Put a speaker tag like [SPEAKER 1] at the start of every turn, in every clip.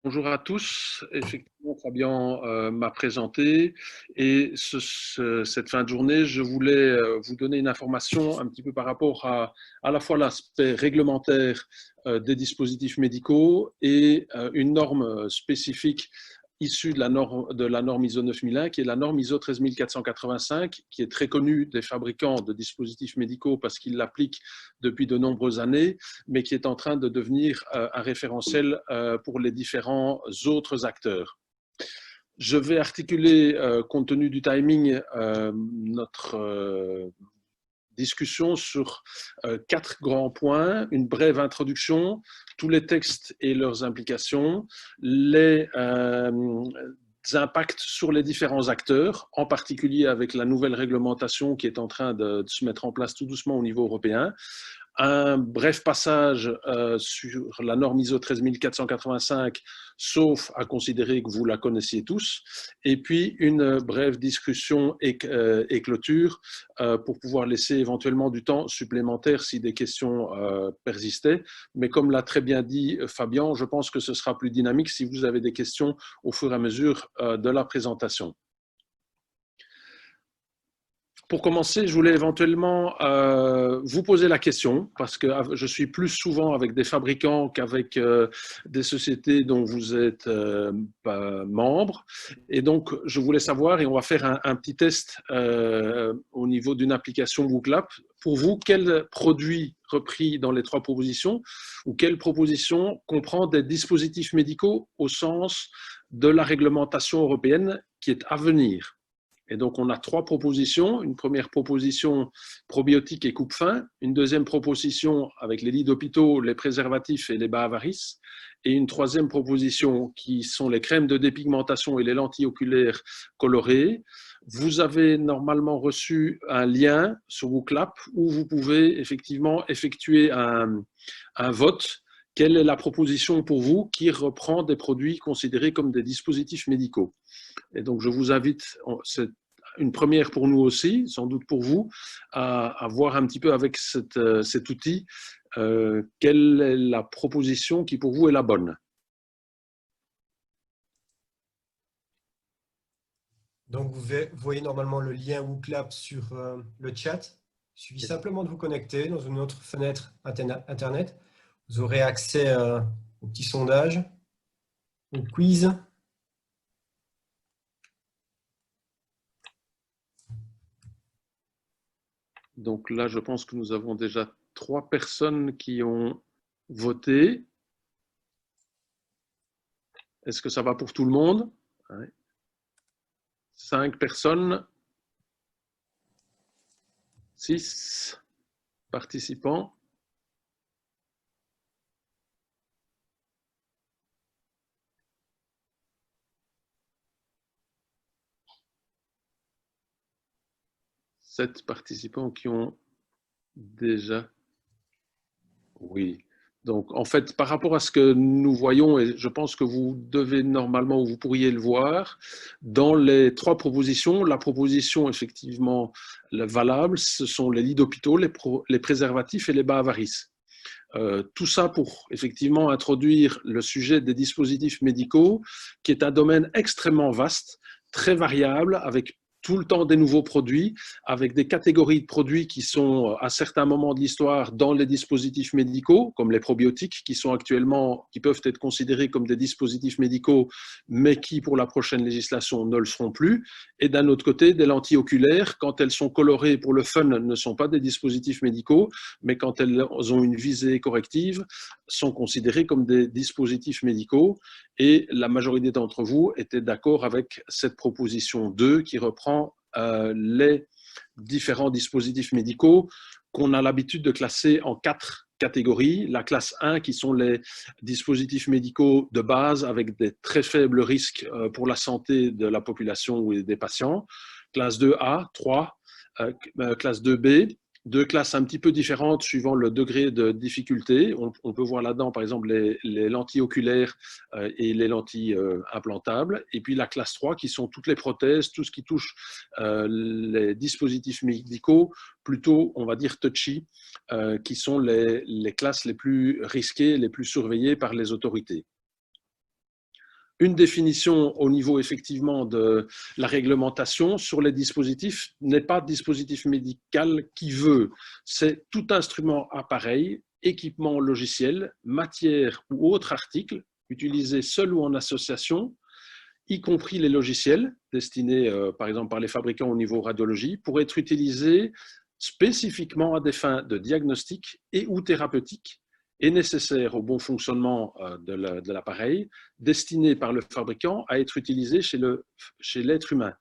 [SPEAKER 1] Bonjour à tous. Effectivement, Fabien m'a présenté et cette fin de journée, je voulais vous donner une information un petit peu par rapport à la fois l'aspect réglementaire des dispositifs médicaux et une norme spécifique issue de la norme ISO 9001, qui est la norme ISO 13485, qui est très connue des fabricants de dispositifs médicaux parce qu'ils l'appliquent depuis de nombreuses années, mais qui est en train de devenir un référentiel pour les différents autres acteurs. Je vais articuler, compte tenu du timing, notre discussion sur 4 grands points, une brève introduction, tous les textes et leurs implications, les impacts sur les différents acteurs, en particulier avec la nouvelle réglementation qui est en train de se mettre en place tout doucement au niveau européen, un bref passage sur la norme ISO 13485, sauf à considérer que vous la connaissiez tous, et puis une brève discussion et clôture pour pouvoir laisser éventuellement du temps supplémentaire si des questions persistaient. Mais comme l'a très bien dit Fabien, je pense que ce sera plus dynamique si vous avez des questions au fur et à mesure de la présentation. Pour commencer, je voulais éventuellement vous poser la question, parce que je suis plus souvent avec des fabricants qu'avec des sociétés dont vous êtes membre. Et donc, je voulais savoir, et on va faire un petit test au niveau d'une application WooClap. Pour vous, quel produit repris dans les 3 propositions ou quelle proposition comprend des dispositifs médicaux au sens de la réglementation européenne qui est à venir? Et donc, on a 3 propositions. Une première proposition, probiotiques et coupe-faim. Une deuxième proposition avec les lits d'hôpitaux, les préservatifs et les bas avarices. Et une troisième proposition qui sont les crèmes de dépigmentation et les lentilles oculaires colorées. Vous avez normalement reçu un lien sur WooClap où vous pouvez effectivement effectuer un vote. Quelle est la proposition pour vous qui reprend des produits considérés comme des dispositifs médicaux? Et donc, je vous invite, c'est une première pour nous aussi, sans doute pour vous, à voir un petit peu avec cet outil quelle est la proposition qui pour vous est la bonne.
[SPEAKER 2] Donc, vous voyez normalement le lien WooClap sur le chat. Il suffit simplement de vous connecter dans une autre fenêtre Internet. Vous aurez accès au petit sondage, au quiz.
[SPEAKER 1] Donc là, je pense que nous avons déjà 3 personnes qui ont voté. Est-ce que ça va pour tout le monde? 5 personnes, 6 participants. Sept participants qui ont déjà... Oui. Donc, en fait, par rapport à ce que nous voyons, et je pense que vous devez normalement, ou vous pourriez le voir, dans les 3 propositions, la proposition effectivement valable, ce sont les lits d'hôpitaux, les préservatifs et les bas avarices. Tout ça pour effectivement introduire le sujet des dispositifs médicaux, qui est un domaine extrêmement vaste, très variable, avec tout le temps des nouveaux produits, avec des catégories de produits qui sont à certains moments de l'histoire dans les dispositifs médicaux, comme les probiotiques, qui peuvent être considérés comme des dispositifs médicaux, mais qui pour la prochaine législation ne le seront plus. Et d'un autre côté, des lentilles oculaires, quand elles sont colorées pour le fun, ne sont pas des dispositifs médicaux, mais quand elles ont une visée corrective, sont considérées comme des dispositifs médicaux. Et la majorité d'entre vous étaient d'accord avec cette proposition 2 qui reprend les différents dispositifs médicaux qu'on a l'habitude de classer en 4 catégories. La classe 1 qui sont les dispositifs médicaux de base avec des très faibles risques pour la santé de la population ou des patients. Classe 2A, 3, classe 2B, 2 classes un petit peu différentes suivant le degré de difficulté. On peut voir là-dedans, par exemple, les lentilles oculaires et les lentilles implantables. Et puis la classe 3, qui sont toutes les prothèses, tout ce qui touche les dispositifs médicaux, plutôt, on va dire, touchy, qui sont les classes les plus risquées, les plus surveillées par les autorités. une définition au niveau effectivement de la réglementation sur les dispositifs n'est pas dispositif médical qui veut. C'est tout instrument, appareil, équipement logiciel, matière ou autre article utilisé seul ou en association, y compris les logiciels destinés par exemple par les fabricants au niveau radiologie, pour être utilisés spécifiquement à des fins de diagnostic et ou thérapeutique est nécessaire au bon fonctionnement de l'appareil, destiné par le fabricant à être utilisé chez l'être humain.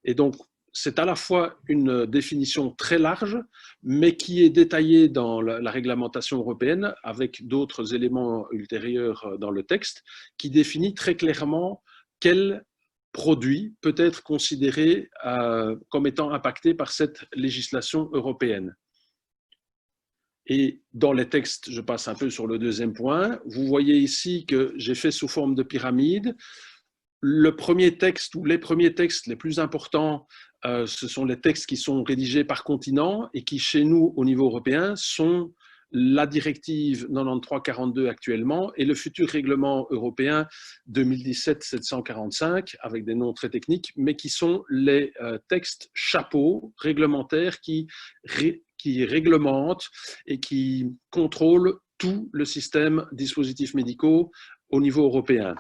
[SPEAKER 1] Et donc, c'est à la fois une définition très large, mais qui est détaillée dans la réglementation européenne avec d'autres éléments ultérieurs dans le texte, qui définit très clairement quel produit peut être considéré comme étant impacté par cette législation européenne. Et dans les textes, je passe un peu sur le deuxième point. Vous voyez ici que j'ai fait sous forme de pyramide. Le premier texte ou les premiers textes les plus importants, ce sont les textes qui sont rédigés par continent et qui, chez nous, au niveau européen, sont la directive 93-42 actuellement et le futur règlement européen 2017-745, avec des noms très techniques, mais qui sont les textes chapeaux réglementaires qui réglementent et qui contrôlent tout le système dispositifs médicaux au niveau européen.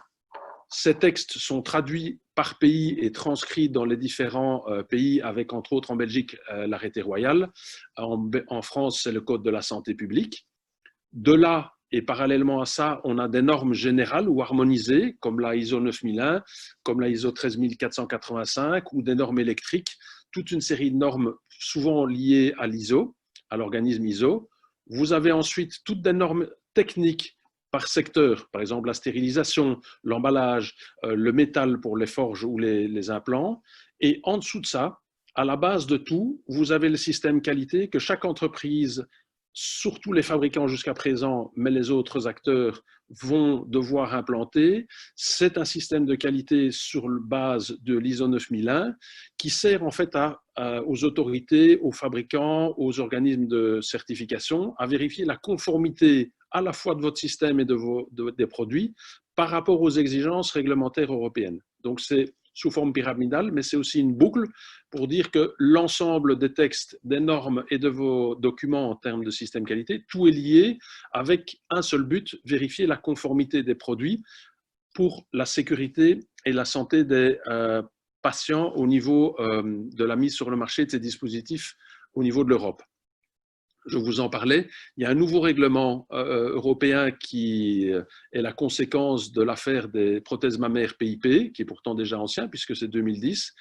[SPEAKER 1] Ces textes sont traduits par pays et transcrits dans les différents pays, avec entre autres en Belgique l'arrêté royal. En France, c'est le Code de la santé publique. De là, et parallèlement à ça, on a des normes générales ou harmonisées, comme la ISO 9001, comme la ISO 13485, ou des normes électriques, toute une série de normes souvent liées à l'ISO, à l'organisme ISO. Vous avez ensuite toutes des normes techniques par secteur, par exemple la stérilisation, l'emballage, le métal pour les forges ou les implants. Et en dessous de ça, à la base de tout, vous avez le système qualité que chaque entreprise, surtout les fabricants jusqu'à présent, mais les autres acteurs vont devoir implanter. C'est un système de qualité sur base de l'ISO 9001 qui sert en fait aux autorités, aux fabricants, aux organismes de certification à vérifier la conformité à la fois de votre système et des produits par rapport aux exigences réglementaires européennes. Donc c'est sous forme pyramidale, mais c'est aussi une boucle pour dire que l'ensemble des textes, des normes et de vos documents en termes de système qualité, tout est lié avec un seul but, vérifier la conformité des produits pour la sécurité et la santé des patients au niveau de la mise sur le marché de ces dispositifs au niveau de l'Europe. Je vous en parlais, il y a un nouveau règlement européen qui est la conséquence de l'affaire des prothèses mammaires PIP, qui est pourtant déjà ancien puisque c'est 2010,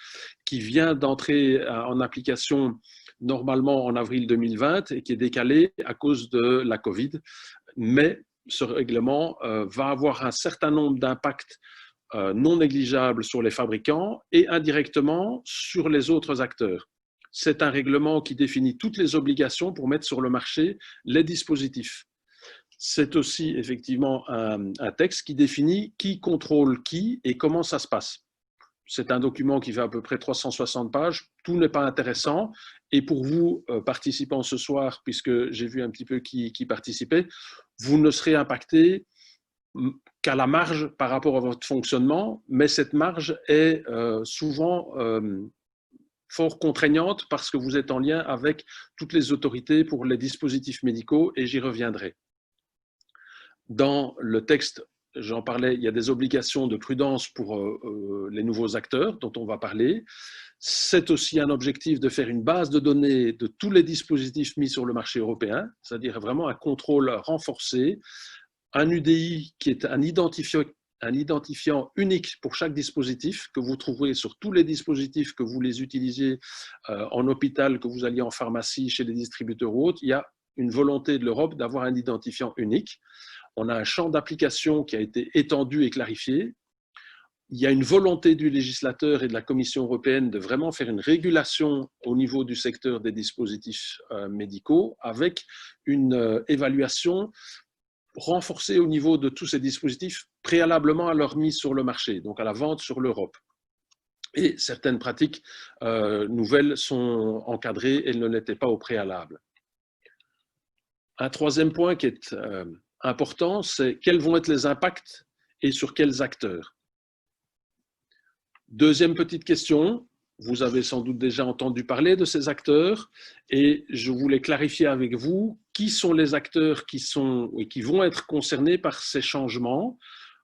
[SPEAKER 1] qui vient d'entrer en application normalement en avril 2020 et qui est décalé à cause de la Covid. Mais ce règlement va avoir un certain nombre d'impacts non négligeables sur les fabricants et indirectement sur les autres acteurs. C'est un règlement qui définit toutes les obligations pour mettre sur le marché les dispositifs. C'est aussi effectivement un texte qui définit qui contrôle qui et comment ça se passe. C'est un document qui fait à peu près 360 pages. Tout n'est pas intéressant. Et pour vous, participants ce soir, puisque j'ai vu un petit peu qui participait, vous ne serez impacté qu'à la marge par rapport à votre fonctionnement, mais cette marge est souvent fort contraignante parce que vous êtes en lien avec toutes les autorités pour les dispositifs médicaux et j'y reviendrai. Dans le texte, j'en parlais, il y a des obligations de prudence pour les nouveaux acteurs dont on va parler. C'est aussi un objectif de faire une base de données de tous les dispositifs mis sur le marché européen, c'est-à-dire vraiment un contrôle renforcé, un UDI qui est un identifiant unique pour chaque dispositif que vous trouverez sur tous les dispositifs que vous les utilisiez en hôpital, que vous alliez en pharmacie, chez les distributeurs ou autres. Il y a une volonté de l'Europe d'avoir un identifiant unique. On a un champ d'application qui a été étendu et clarifié. Il y a une volonté du législateur et de la Commission européenne de vraiment faire une régulation au niveau du secteur des dispositifs médicaux avec une évaluation renforcée au niveau de tous ces dispositifs préalablement à leur mise sur le marché, donc à la vente sur l'Europe. Et certaines pratiques nouvelles sont encadrées, elles ne l'étaient pas au préalable. Un troisième point qui est important, c'est quels vont être les impacts et sur quels acteurs. Deuxième petite question, vous avez sans doute déjà entendu parler de ces acteurs et je voulais clarifier avec vous qui sont les acteurs qui vont être concernés par ces changements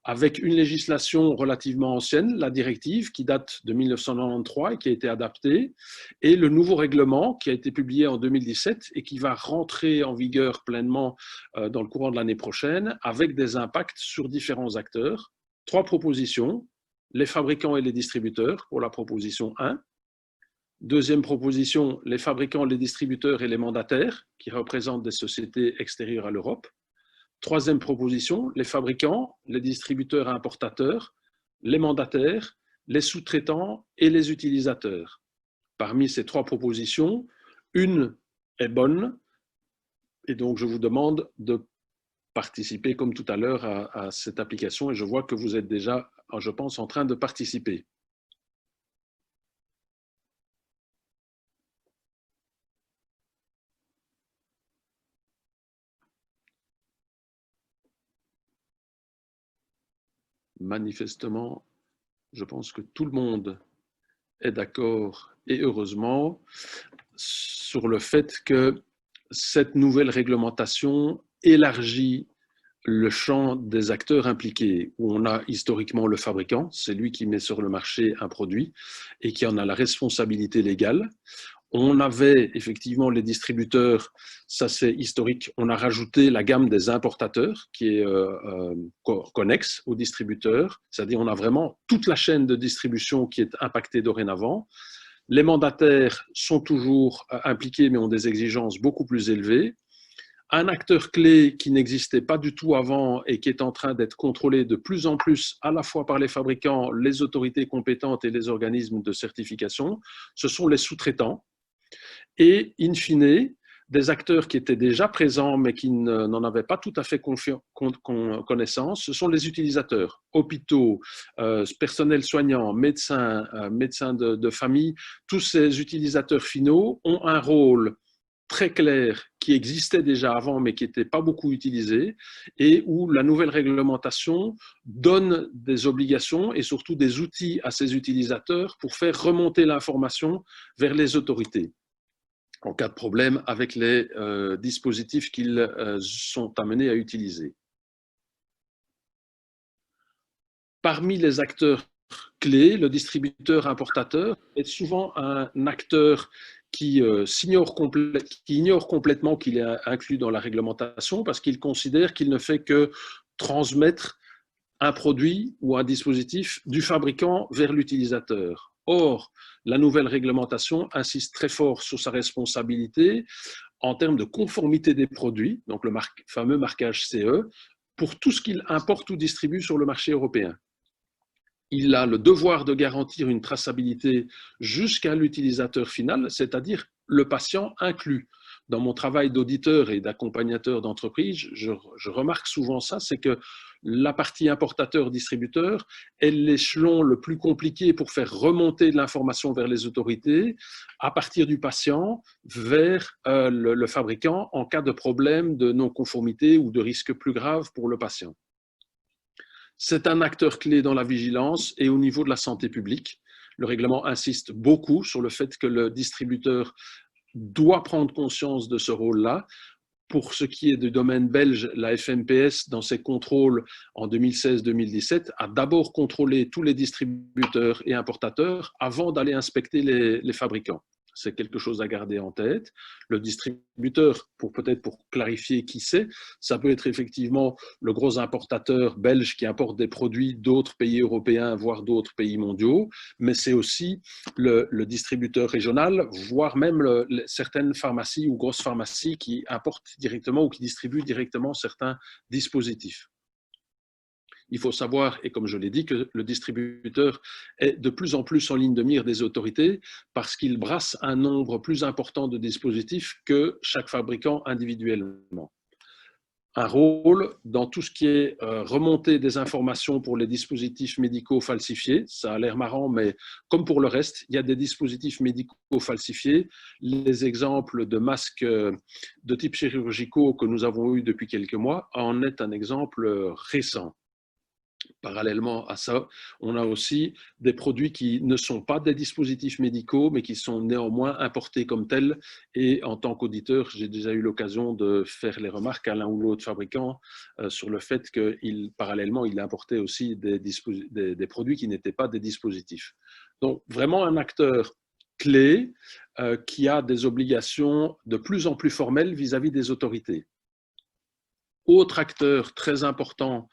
[SPEAKER 1] avec une législation relativement ancienne, la directive qui date de 1993 et qui a été adaptée, et le nouveau règlement qui a été publié en 2017 et qui va rentrer en vigueur pleinement dans le courant de l'année prochaine avec des impacts sur différents acteurs. 3 propositions. Les fabricants et les distributeurs pour la proposition 1. Deuxième proposition, les fabricants, les distributeurs et les mandataires qui représentent des sociétés extérieures à l'Europe. Troisième proposition, les fabricants, les distributeurs et importateurs, les mandataires, les sous-traitants et les utilisateurs. Parmi ces 3 propositions, une est bonne et donc je vous demande de participer comme tout à l'heure à cette application et je vois que vous êtes déjà, je pense, en train de participer. Manifestement, je pense que tout le monde est d'accord, et heureusement, sur le fait que cette nouvelle réglementation élargit le champ des acteurs impliqués, où on a historiquement le fabricant, c'est lui qui met sur le marché un produit et qui en a la responsabilité légale. On avait effectivement les distributeurs, ça c'est historique, on a rajouté la gamme des importateurs qui est connexe aux distributeurs, c'est-à-dire on a vraiment toute la chaîne de distribution qui est impactée dorénavant. Les mandataires sont toujours impliqués mais ont des exigences beaucoup plus élevées. Un acteur clé qui n'existait pas du tout avant et qui est en train d'être contrôlé de plus en plus à la fois par les fabricants, les autorités compétentes et les organismes de certification, ce sont les sous-traitants. Et, in fine, des acteurs qui étaient déjà présents mais qui n'en avaient pas tout à fait connaissance, ce sont les utilisateurs, hôpitaux, personnel soignant, médecins, médecins de famille. Tous ces utilisateurs finaux ont un rôle très clair qui existait déjà avant mais qui n'était pas beaucoup utilisé et où la nouvelle réglementation donne des obligations et surtout des outils à ces utilisateurs pour faire remonter l'information vers les autorités en cas de problème avec les dispositifs qu'ils sont amenés à utiliser. Parmi les acteurs clés, le distributeur importateur est souvent un acteur qui ignore complètement qu'il est inclus dans la réglementation parce qu'il considère qu'il ne fait que transmettre un produit ou un dispositif du fabricant vers l'utilisateur. Or, la nouvelle réglementation insiste très fort sur sa responsabilité en termes de conformité des produits, donc le fameux marquage CE, pour tout ce qu'il importe ou distribue sur le marché européen. Il a le devoir de garantir une traçabilité jusqu'à l'utilisateur final, c'est-à-dire le patient inclus. Dans mon travail d'auditeur et d'accompagnateur d'entreprise, je remarque souvent ça, c'est que la partie importateur-distributeur est l'échelon le plus compliqué pour faire remonter de l'information vers les autorités à partir du patient vers le fabricant en cas de problème de non-conformité ou de risque plus grave pour le patient. C'est un acteur clé dans la vigilance et au niveau de la santé publique. Le règlement insiste beaucoup sur le fait que le distributeur doit prendre conscience de ce rôle-là. Pour ce qui est du domaine belge, la FNPS, dans ses contrôles en 2016-2017, a d'abord contrôlé tous les distributeurs et importateurs avant d'aller inspecter les fabricants. C'est quelque chose à garder en tête. Le distributeur, peut-être pour clarifier qui c'est, ça peut être effectivement le gros importateur belge qui importe des produits d'autres pays européens, voire d'autres pays mondiaux, mais c'est aussi le distributeur régional, voire même certaines pharmacies ou grosses pharmacies qui importent directement ou qui distribuent directement certains dispositifs. Il faut savoir, et comme je l'ai dit, que le distributeur est de plus en plus en ligne de mire des autorités parce qu'il brasse un nombre plus important de dispositifs que chaque fabricant individuellement. Un rôle dans tout ce qui est remontée des informations pour les dispositifs médicaux falsifiés. Ça a l'air marrant, mais comme pour le reste, il y a des dispositifs médicaux falsifiés. Les exemples de masques de type chirurgicaux que nous avons eus depuis quelques mois en est un exemple récent. Parallèlement à ça, on a aussi des produits qui ne sont pas des dispositifs médicaux, mais qui sont néanmoins importés comme tels. Et en tant qu'auditeur, j'ai déjà eu l'occasion de faire les remarques à l'un ou l'autre fabricant sur le fait qu'il, parallèlement, il importait aussi des produits qui n'étaient pas des dispositifs. Donc, vraiment un acteur clé qui a des obligations de plus en plus formelles vis-à-vis des autorités. Autre acteur très important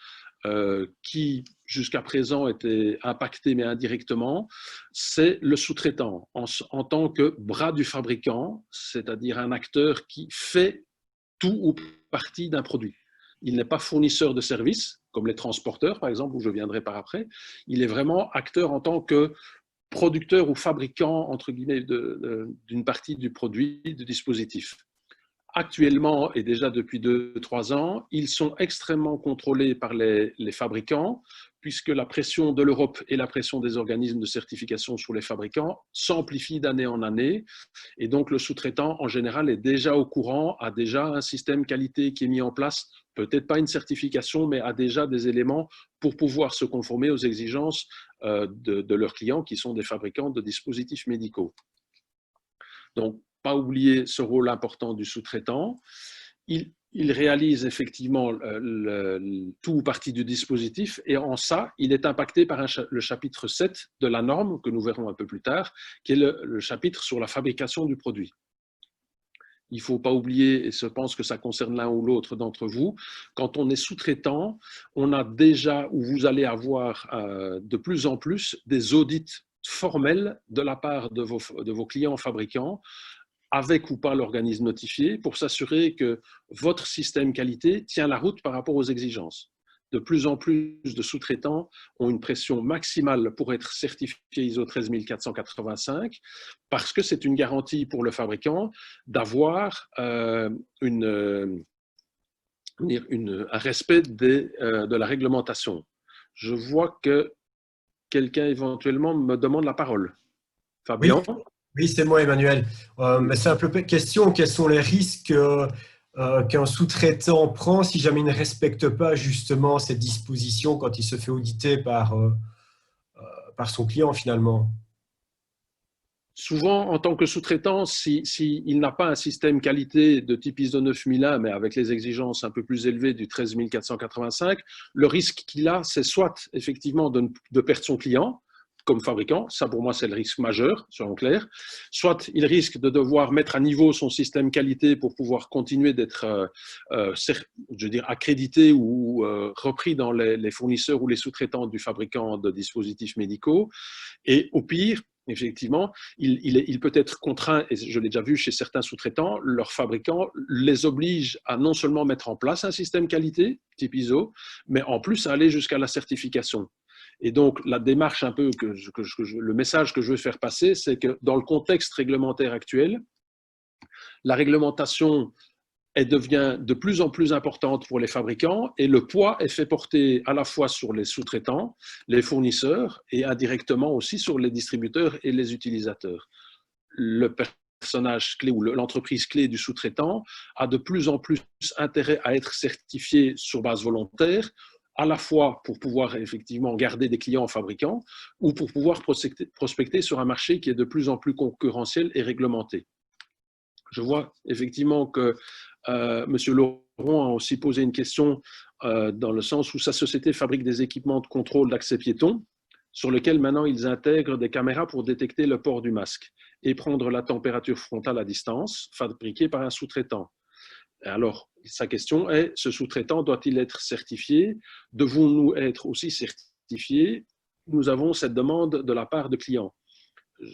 [SPEAKER 1] qui jusqu'à présent était impacté mais indirectement, c'est le sous-traitant en tant que bras du fabricant, c'est-à-dire un acteur qui fait tout ou partie d'un produit. Il n'est pas fournisseur de services, comme les transporteurs par exemple, où je viendrai par après. Il est vraiment acteur en tant que producteur ou fabricant, entre guillemets, d'une partie du produit, du dispositif. Actuellement, et déjà depuis 2-3 ans, ils sont extrêmement contrôlés par les fabricants, puisque la pression de l'Europe et la pression des organismes de certification sur les fabricants s'amplifie d'année en année. Et donc, le sous-traitant, en général, est déjà au courant, a déjà un système qualité qui est mis en place, peut-être pas une certification, mais a déjà des éléments pour pouvoir se conformer aux exigences de leurs clients, qui sont des fabricants de dispositifs médicaux. Donc, pas oublier ce rôle important du sous-traitant. Il réalise effectivement tout ou partie du dispositif et en ça, il est impacté par le chapitre 7 de la norme que nous verrons un peu plus tard, qui est le chapitre sur la fabrication du produit. Il ne faut pas oublier, et je pense que ça concerne l'un ou l'autre d'entre vous, quand on est sous-traitant, on a déjà, ou vous allez avoir de plus en plus, des audits formels de la part de vos clients fabricants, avec ou pas l'organisme notifié, pour s'assurer que votre système qualité tient la route par rapport aux exigences. De plus en plus de sous-traitants ont une pression maximale pour être certifiés ISO 13485 parce que c'est une garantie pour le fabricant d'avoir un respect de la réglementation. Je vois que quelqu'un éventuellement me demande la parole. Fabien?
[SPEAKER 2] Oui, oui, c'est moi, Emmanuel. Mais c'est un peu question, quels sont les risques qu'un sous-traitant prend si jamais il ne respecte pas justement cette disposition quand il se fait auditer par son client finalement?
[SPEAKER 1] Souvent, en tant que sous-traitant, s'il n'a pas un système qualité de type ISO 9001, mais avec les exigences un peu plus élevées du 13485, le risque qu'il a, c'est soit effectivement de perdre son client comme fabricant, ça pour moi c'est le risque majeur, soyons clairs, soit il risque de devoir mettre à niveau son système qualité pour pouvoir continuer d'être je veux dire, accrédité ou repris dans les fournisseurs ou les sous-traitants du fabricant de dispositifs médicaux, et au pire, effectivement, il peut être contraint, et je l'ai déjà vu chez certains sous-traitants, leurs fabricants les obligent à non seulement mettre en place un système qualité, type ISO, mais en plus à aller jusqu'à la certification. Et donc, la démarche un peu, le message que je veux faire passer, c'est que dans le contexte réglementaire actuel, la réglementation elle devient de plus en plus importante pour les fabricants et le poids est fait porter à la fois sur les sous-traitants, les fournisseurs et indirectement aussi sur les distributeurs et les utilisateurs. Le personnage clé ou l'entreprise clé du sous-traitant a de plus en plus intérêt à être certifié sur base volontaire, à la fois pour pouvoir effectivement garder des clients fabricants ou pour pouvoir prospecter sur un marché qui est de plus en plus concurrentiel et réglementé. Je vois effectivement que M. Laurent a aussi posé une question dans le sens où sa société fabrique des équipements de contrôle d'accès piéton sur lesquels maintenant ils intègrent des caméras pour détecter le port du masque et prendre la température frontale à distance, fabriquée par un sous-traitant. Alors, sa question est, ce sous-traitant doit-il être certifié? Devons-nous être aussi certifiés? Nous avons cette demande de la part de clients.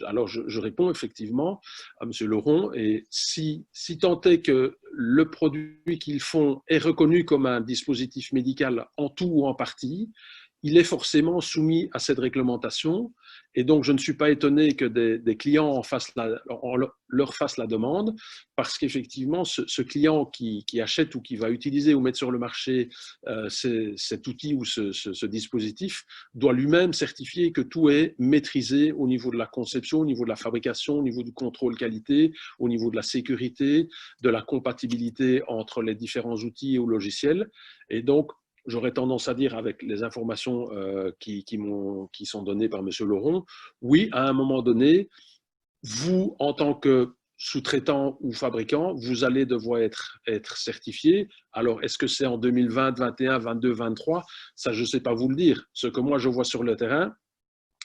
[SPEAKER 1] Alors, je réponds effectivement à M. Laurent, et si tant est que le produit qu'ils font est reconnu comme un dispositif médical en tout ou en partie, il est forcément soumis à cette réglementation. Et donc, je ne suis pas étonné que des clients leur fassent la demande, parce qu'effectivement, ce client qui achète ou qui va utiliser ou mettre sur le marché cet outil ou ce dispositif doit lui-même certifier que tout est maîtrisé au niveau de la conception, au niveau de la fabrication, au niveau du contrôle qualité, au niveau de la sécurité, de la compatibilité entre les différents outils ou logiciels. Et donc, j'aurais tendance à dire, avec les informations qui sont données par M. Laurent, oui, à un moment donné, vous, en tant que sous-traitant ou fabricant, vous allez devoir être certifié. Alors, est-ce que c'est en 2020, 21, 22, 23? Ça, je ne sais pas vous le dire. Ce que moi, je vois sur le terrain,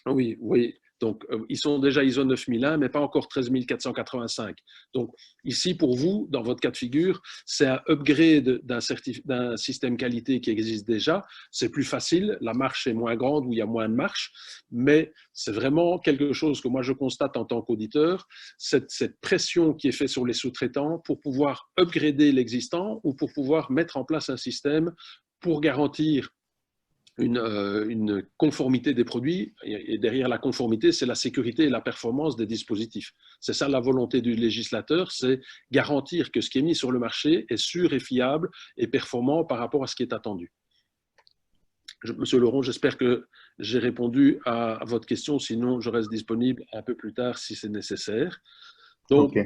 [SPEAKER 1] oui, oui. Donc, ils sont déjà ISO 9001, mais pas encore 13485. Donc, ici, pour vous, dans votre cas de figure, c'est un upgrade d'un système qualité qui existe déjà. C'est plus facile, la marche est moins grande ou il y a moins de marche, mais c'est vraiment quelque chose que moi, je constate en tant qu'auditeur, cette pression qui est faite sur les sous-traitants pour pouvoir upgrader l'existant ou pour pouvoir mettre en place un système pour garantir une conformité des produits, et derrière la conformité, c'est la sécurité et la performance des dispositifs. C'est ça la volonté du législateur, c'est garantir que ce qui est mis sur le marché est sûr et fiable et performant par rapport à ce qui est attendu. Monsieur Laurent, j'espère que j'ai répondu à votre question, sinon je reste disponible un peu plus tard si c'est nécessaire. Donc,
[SPEAKER 3] OK.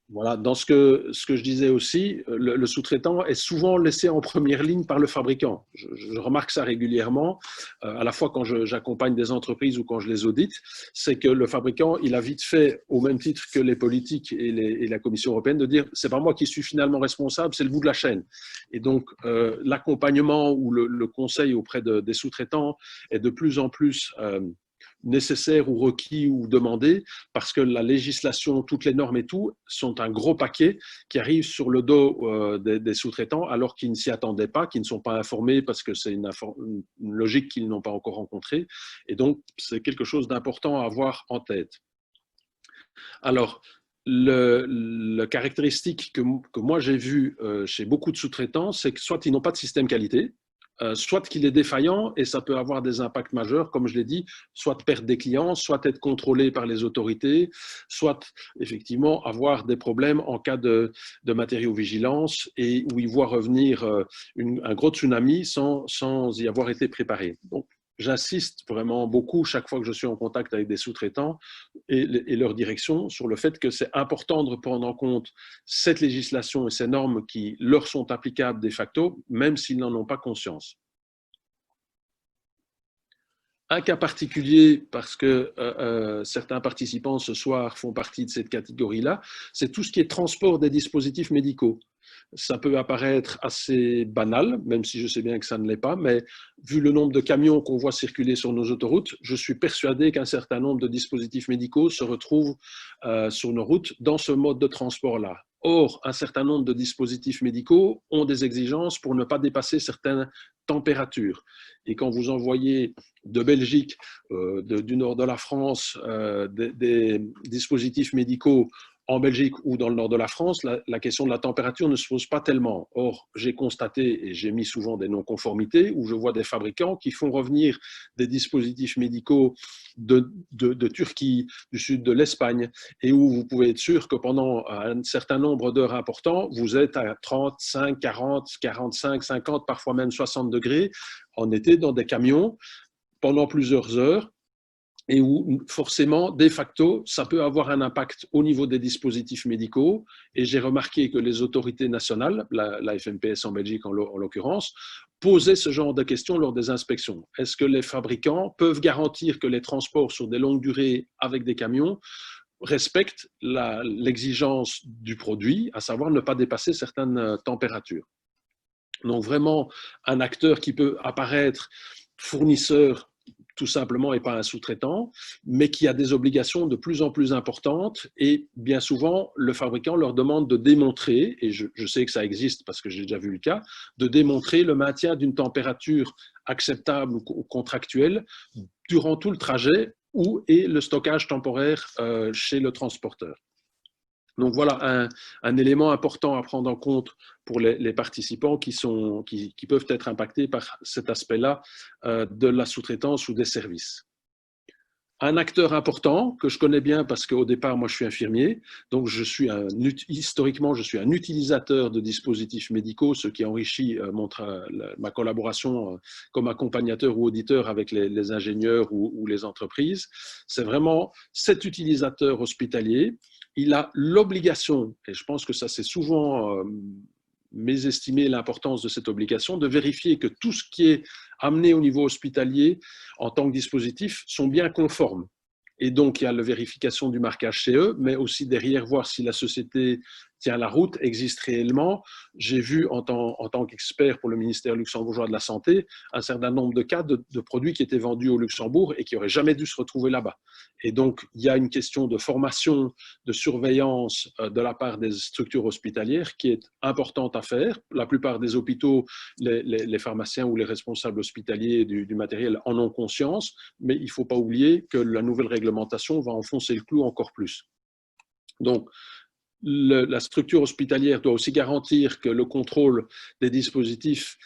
[SPEAKER 1] voilà, dans ce que je disais aussi, le sous-traitant est souvent laissé en première ligne par le fabricant. Je remarque ça régulièrement, à la fois quand j'accompagne des entreprises ou quand je les audite, c'est que le fabricant, il a vite fait, au même titre que les politiques et la Commission européenne, de dire c'est pas moi qui suis finalement responsable, c'est le bout de la chaîne. Et donc, l'accompagnement ou le conseil auprès des sous-traitants est de plus en plus nécessaires ou requis ou demandés, parce que la législation, toutes les normes et tout, sont un gros paquet qui arrive sur le dos des sous-traitants alors qu'ils ne s'y attendaient pas, qu'ils ne sont pas informés parce que c'est une logique qu'ils n'ont pas encore rencontrée. Et donc, c'est quelque chose d'important à avoir en tête. Alors, la caractéristique que moi j'ai vue chez beaucoup de sous-traitants, c'est que soit ils n'ont pas de système qualité, soit qu'il est défaillant et ça peut avoir des impacts majeurs, comme je l'ai dit, soit perdre des clients, soit être contrôlé par les autorités, soit effectivement avoir des problèmes en cas de matériaux-vigilance et où ils voient revenir un gros tsunami sans y avoir été préparé. Donc, j'insiste vraiment beaucoup chaque fois que je suis en contact avec des sous-traitants et leur direction sur le fait que c'est important de prendre en compte cette législation et ces normes qui leur sont applicables de facto, même s'ils n'en ont pas conscience. Un cas particulier, parce que certains participants ce soir font partie de cette catégorie-là, c'est tout ce qui est transport des dispositifs médicaux. Ça peut apparaître assez banal, même si je sais bien que ça ne l'est pas, mais vu le nombre de camions qu'on voit circuler sur nos autoroutes, je suis persuadé qu'un certain nombre de dispositifs médicaux se retrouvent sur nos routes dans ce mode de transport-là. Or, un certain nombre de dispositifs médicaux ont des exigences pour ne pas dépasser certaines températures. Et quand vous envoyez de Belgique, du nord de la France, des dispositifs médicaux en Belgique ou dans le nord de la France, la question de la température ne se pose pas tellement. Or, j'ai constaté, et j'ai mis souvent des non-conformités, où je vois des fabricants qui font revenir des dispositifs médicaux de Turquie, du sud de l'Espagne, et où vous pouvez être sûr que pendant un certain nombre d'heures important, vous êtes à 35, 40, 45, 50, parfois même 60 degrés en été dans des camions pendant plusieurs heures, et où forcément, de facto, ça peut avoir un impact au niveau des dispositifs médicaux. Et j'ai remarqué que les autorités nationales, la FNPS en Belgique en l'occurrence, posaient ce genre de questions lors des inspections. Est-ce que les fabricants peuvent garantir que les transports sur des longues durées avec des camions respectent l'exigence du produit, à savoir ne pas dépasser certaines températures? Donc vraiment, un acteur qui peut apparaître fournisseur tout simplement et pas un sous-traitant, mais qui a des obligations de plus en plus importantes et bien souvent, le fabricant leur demande de démontrer, et je sais que ça existe parce que j'ai déjà vu le cas, de démontrer le maintien d'une température acceptable ou contractuelle durant tout le trajet et le stockage temporaire chez le transporteur. Donc voilà un élément important à prendre en compte pour les participants qui peuvent être impactés par cet aspect-là de la sous-traitance ou des services. Un acteur important que je connais bien parce qu'au départ, moi, je suis infirmier, donc historiquement, je suis un utilisateur de dispositifs médicaux, ce qui enrichit ma collaboration comme accompagnateur ou auditeur avec les ingénieurs ou les entreprises. C'est vraiment cet utilisateur hospitalier. Il a l'obligation, et je pense que ça c'est souvent mésestimer l'importance de cette obligation, de vérifier que tout ce qui est amené au niveau hospitalier en tant que dispositif sont bien conformes. Et donc, il y a la vérification du marquage CE, mais aussi derrière voir si la société tient la route, existe réellement. J'ai vu en tant qu'expert pour le ministère luxembourgeois de la Santé un certain nombre de cas de produits qui étaient vendus au Luxembourg et qui n'auraient jamais dû se retrouver là-bas. Et donc, il y a une question de formation, de surveillance de la part des structures hospitalières qui est importante à faire. La plupart des hôpitaux, les pharmaciens ou les responsables hospitaliers du matériel en ont conscience, mais il ne faut pas oublier que la nouvelle réglementation va enfoncer le clou encore plus. Donc, la structure hospitalière doit aussi garantir que le contrôle des dispositifs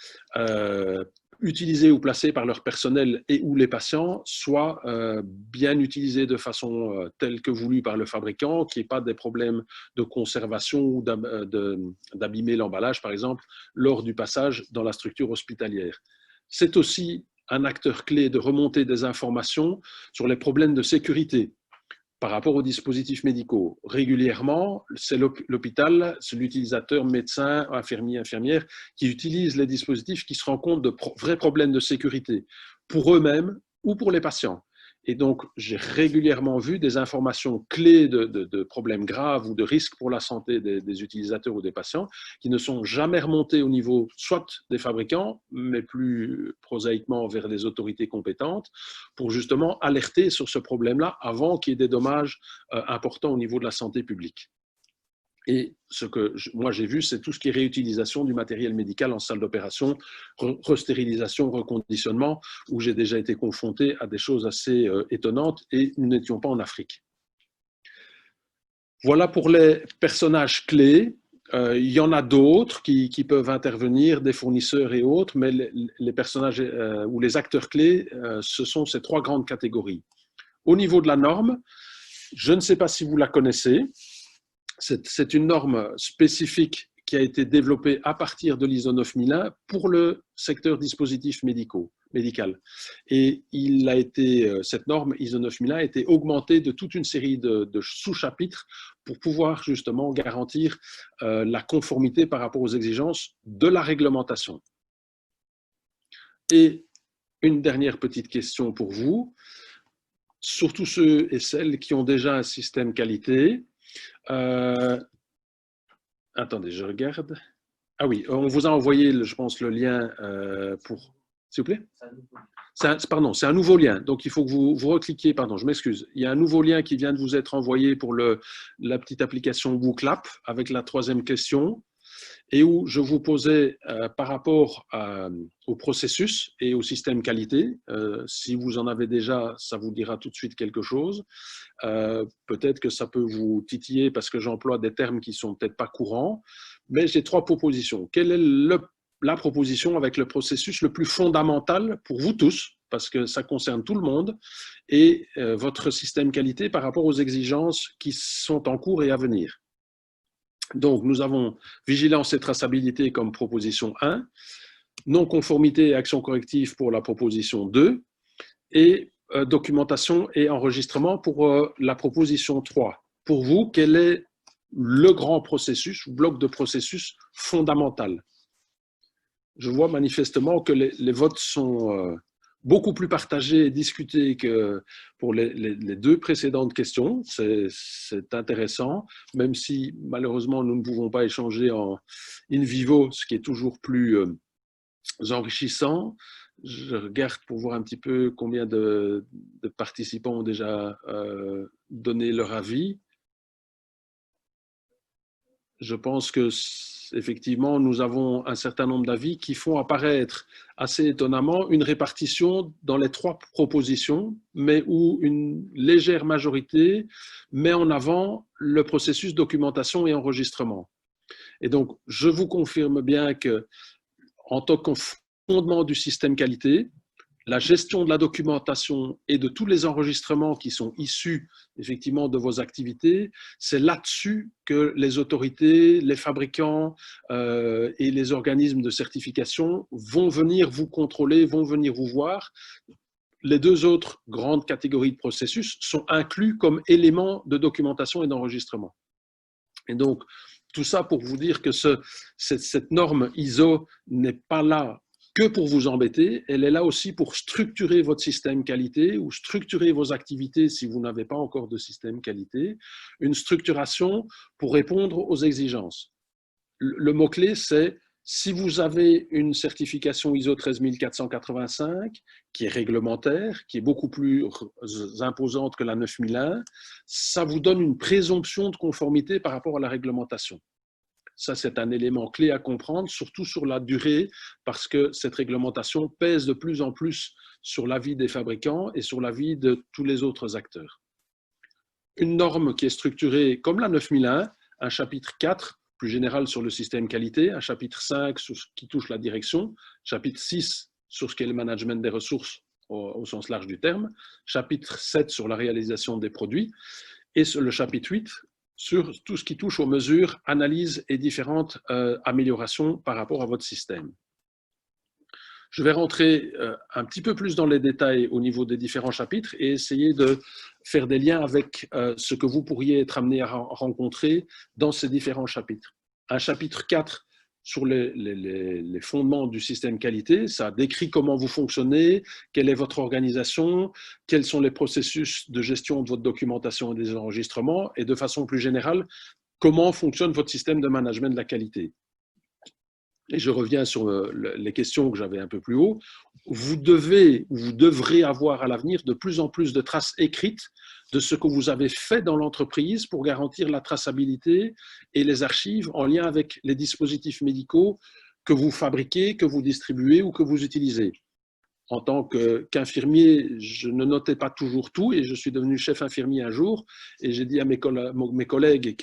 [SPEAKER 1] utilisés ou placés par leur personnel et ou les patients soit bien utilisé de façon telle que voulue par le fabricant, qu'il n'y ait pas des problèmes de conservation ou d'abîmer l'emballage, par exemple, lors du passage dans la structure hospitalière. C'est aussi un acteur clé de remonter des informations sur les problèmes de sécurité par rapport aux dispositifs médicaux. Régulièrement, c'est l'hôpital, c'est l'utilisateur, médecin, infirmier, infirmière, qui utilise les dispositifs qui se rendent compte de vrais problèmes de sécurité pour eux-mêmes ou pour les patients. Et donc, j'ai régulièrement vu des informations clés de problèmes graves ou de risques pour la santé des utilisateurs ou des patients qui ne sont jamais remontés au niveau soit des fabricants, mais plus prosaïquement vers les autorités compétentes, pour justement alerter sur ce problème-là avant qu'il y ait des dommages importants au niveau de la santé publique. Et ce que moi j'ai vu, c'est tout ce qui est réutilisation du matériel médical en salle d'opération, restérilisation, reconditionnement, où j'ai déjà été confronté à des choses assez étonnantes et nous n'étions pas en Afrique. Voilà pour les personnages clés. Il y en a d'autres qui peuvent intervenir, des fournisseurs et autres, mais les personnages ou les acteurs clés, ce sont ces trois grandes catégories. Au niveau de la norme, je ne sais pas si vous la connaissez. C'est une norme spécifique qui a été développée à partir de l'ISO 9001 pour le secteur dispositif médical. Et cette norme ISO 9001 a été augmentée de toute une série de sous-chapitres pour pouvoir justement garantir la conformité par rapport aux exigences de la réglementation. Et une dernière petite question pour vous, surtout ceux et celles qui ont déjà un système qualité. Attendez, je regarde. Ah oui, on vous a envoyé, je pense, le lien pour... S'il vous plaît? Pardon, c'est un nouveau lien. Donc, il faut que vous recliquiez, pardon, je m'excuse. Il y a un nouveau lien qui vient de vous être envoyé pour la petite application WooClap avec la troisième question et où je vous posais par rapport au processus et au système qualité. Si vous en avez déjà, ça vous dira tout de suite quelque chose. Peut-être que ça peut vous titiller parce que j'emploie des termes qui ne sont peut-être pas courants, mais j'ai trois propositions. Quelle est la proposition avec le processus le plus fondamental pour vous tous, parce que ça concerne tout le monde, et votre système qualité par rapport aux exigences qui sont en cours et à venir? Donc, nous avons vigilance et traçabilité comme proposition 1, non-conformité et action corrective pour la proposition 2, et documentation et enregistrement pour la proposition 3. Pour vous, quel est le grand processus ou bloc de processus fondamental? Je vois manifestement que les votes sont beaucoup plus partagés et discutés que pour les deux précédentes questions. C'est intéressant, même si malheureusement nous ne pouvons pas échanger en in vivo, ce qui est toujours plus enrichissant. Je regarde pour voir un petit peu combien de participants ont déjà donné leur avis. Je pense que effectivement, nous avons un certain nombre d'avis qui font apparaître assez étonnamment une répartition dans les trois propositions, mais où une légère majorité met en avant le processus documentation et enregistrement. Et donc, je vous confirme bien que, en tant que fondement du système qualité, la gestion de la documentation et de tous les enregistrements qui sont issus effectivement de vos activités, c'est là-dessus que les autorités, les fabricants et les organismes de certification vont venir vous contrôler, vont venir vous voir. Les deux autres grandes catégories de processus sont inclus comme éléments de documentation et d'enregistrement. Et donc, tout ça pour vous dire que cette norme ISO n'est pas là que pour vous embêter, elle est là aussi pour structurer votre système qualité ou structurer vos activités si vous n'avez pas encore de système qualité, une structuration pour répondre aux exigences. Le mot-clé, c'est si vous avez une certification ISO 13485 qui est réglementaire, qui est beaucoup plus imposante que la 9001, ça vous donne une présomption de conformité par rapport à la réglementation. Ça, c'est un élément clé à comprendre, surtout sur la durée, parce que cette réglementation pèse de plus en plus sur la vie des fabricants et sur la vie de tous les autres acteurs. Une norme qui est structurée comme la 9001, un chapitre 4, plus général sur le système qualité, un chapitre 5 sur ce qui touche la direction, chapitre 6 sur ce qu'est le management des ressources au sens large du terme, chapitre 7 sur la réalisation des produits, et le chapitre 8 sur tout ce qui touche aux mesures, analyses et différentes améliorations par rapport à votre système. Je vais rentrer un petit peu plus dans les détails au niveau des différents chapitres et essayer de faire des liens avec ce que vous pourriez être amené à rencontrer dans ces différents chapitres. Un chapitre 4 sur les fondements du système qualité, ça décrit comment vous fonctionnez, quelle est votre organisation, quels sont les processus de gestion de votre documentation et des enregistrements, et de façon plus générale, comment fonctionne votre système de management de la qualité. Et je reviens sur les questions que j'avais un peu plus haut, vous devrez avoir à l'avenir de plus en plus de traces écrites de ce que vous avez fait dans l'entreprise pour garantir la traçabilité et les archives en lien avec les dispositifs médicaux que vous fabriquez, que vous distribuez ou que vous utilisez. En tant qu'infirmier, je ne notais pas toujours tout et je suis devenu chef infirmier un jour et j'ai dit à mes collègues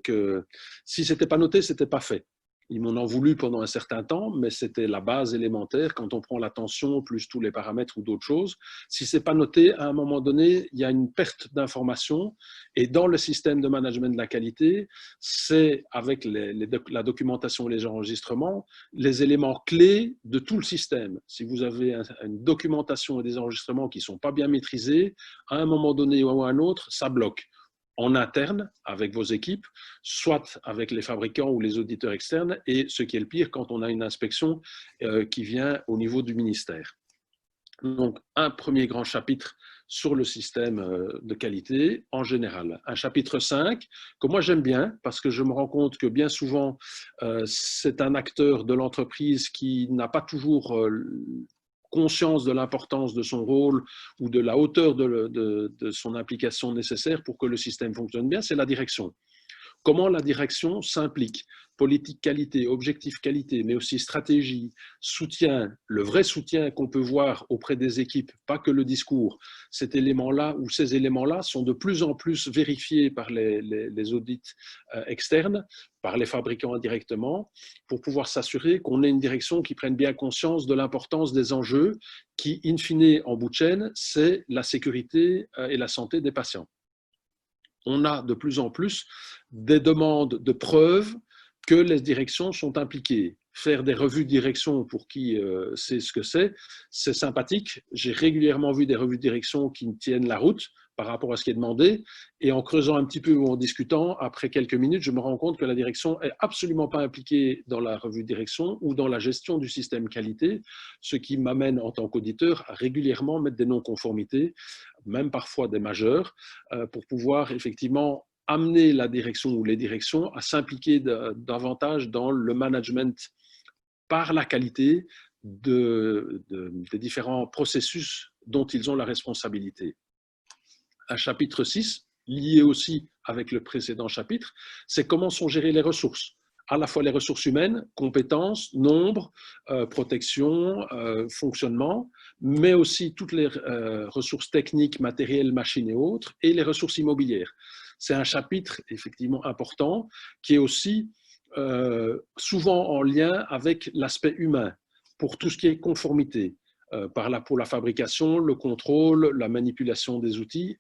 [SPEAKER 1] que si ce n'était pas noté, ce n'était pas fait. Ils m'en ont voulu pendant un certain temps, mais c'était la base élémentaire quand on prend la tension, plus tous les paramètres ou d'autres choses. Si ce n'est pas noté, à un moment donné, il y a une perte d'information. Et dans le système de management de la qualité, c'est avec la documentation et les enregistrements, les éléments clés de tout le système. Si vous avez une documentation et des enregistrements qui ne sont pas bien maîtrisés, à un moment donné ou à un autre, ça bloque. En interne avec vos équipes, soit avec les fabricants ou les auditeurs externes, et ce qui est le pire, quand on a une inspection qui vient au niveau du ministère. Donc, un premier grand chapitre sur le système de qualité en général. Un chapitre 5 que moi j'aime bien parce que je me rends compte que bien souvent, c'est un acteur de l'entreprise qui n'a pas toujours conscience de l'importance de son rôle ou de la hauteur de son implication nécessaire pour que le système fonctionne bien, c'est la direction. Comment la direction s'implique, politique qualité, objectif qualité, mais aussi stratégie, soutien, le vrai soutien qu'on peut voir auprès des équipes, pas que le discours. Cet élément-là ou ces éléments-là sont de plus en plus vérifiés par les audits externes, par les fabricants indirectement, pour pouvoir s'assurer qu'on ait une direction qui prenne bien conscience de l'importance des enjeux qui, in fine, en bout de chaîne, c'est la sécurité et la santé des patients. On a de plus en plus des demandes de preuves que les directions sont impliquées. Faire des revues de direction pour qui sait ce que c'est sympathique. J'ai régulièrement vu des revues de direction qui tiennent la route par rapport à ce qui est demandé. Et en creusant un petit peu ou en discutant, après quelques minutes, je me rends compte que la direction n'est absolument pas impliquée dans la revue de direction ou dans la gestion du système qualité, ce qui m'amène en tant qu'auditeur à régulièrement mettre des non-conformités, même parfois des majeures, pour pouvoir effectivement amener la direction ou les directions à s'impliquer davantage dans le management par la qualité des différents processus dont ils ont la responsabilité. Un chapitre 6, lié aussi avec le précédent chapitre, c'est comment sont gérées les ressources. À la fois les ressources humaines, compétences, nombre, protection, fonctionnement, mais aussi toutes les ressources techniques, matérielles, machines et autres, et les ressources immobilières. C'est un chapitre effectivement important qui est aussi souvent en lien avec l'aspect humain pour tout ce qui est conformité. Pour la fabrication, le contrôle, la manipulation des outils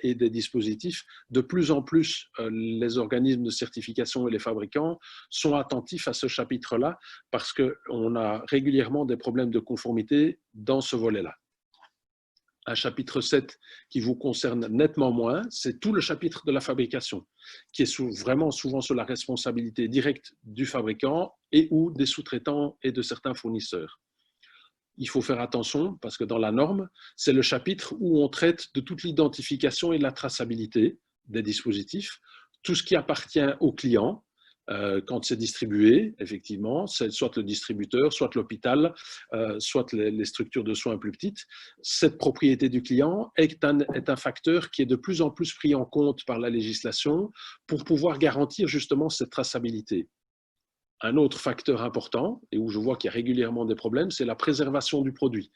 [SPEAKER 1] et des dispositifs. De plus en plus, les organismes de certification et les fabricants sont attentifs à ce chapitre-là parce qu'on a régulièrement des problèmes de conformité dans ce volet-là. un chapitre 7 qui vous concerne nettement moins, c'est tout le chapitre de la fabrication, qui est vraiment souvent sur la responsabilité directe du fabricant et ou des sous-traitants et de certains fournisseurs. Il faut faire attention parce que dans la norme, c'est le chapitre où on traite de toute l'identification et de la traçabilité des dispositifs, tout ce qui appartient au client, quand c'est distribué, effectivement, c'est soit le distributeur, soit l'hôpital, soit les structures de soins plus petites. Cette propriété du client est un facteur qui est de plus en plus pris en compte par la législation pour pouvoir garantir justement cette traçabilité. Un autre facteur important, et où je vois qu'il y a régulièrement des problèmes, c'est la préservation du produit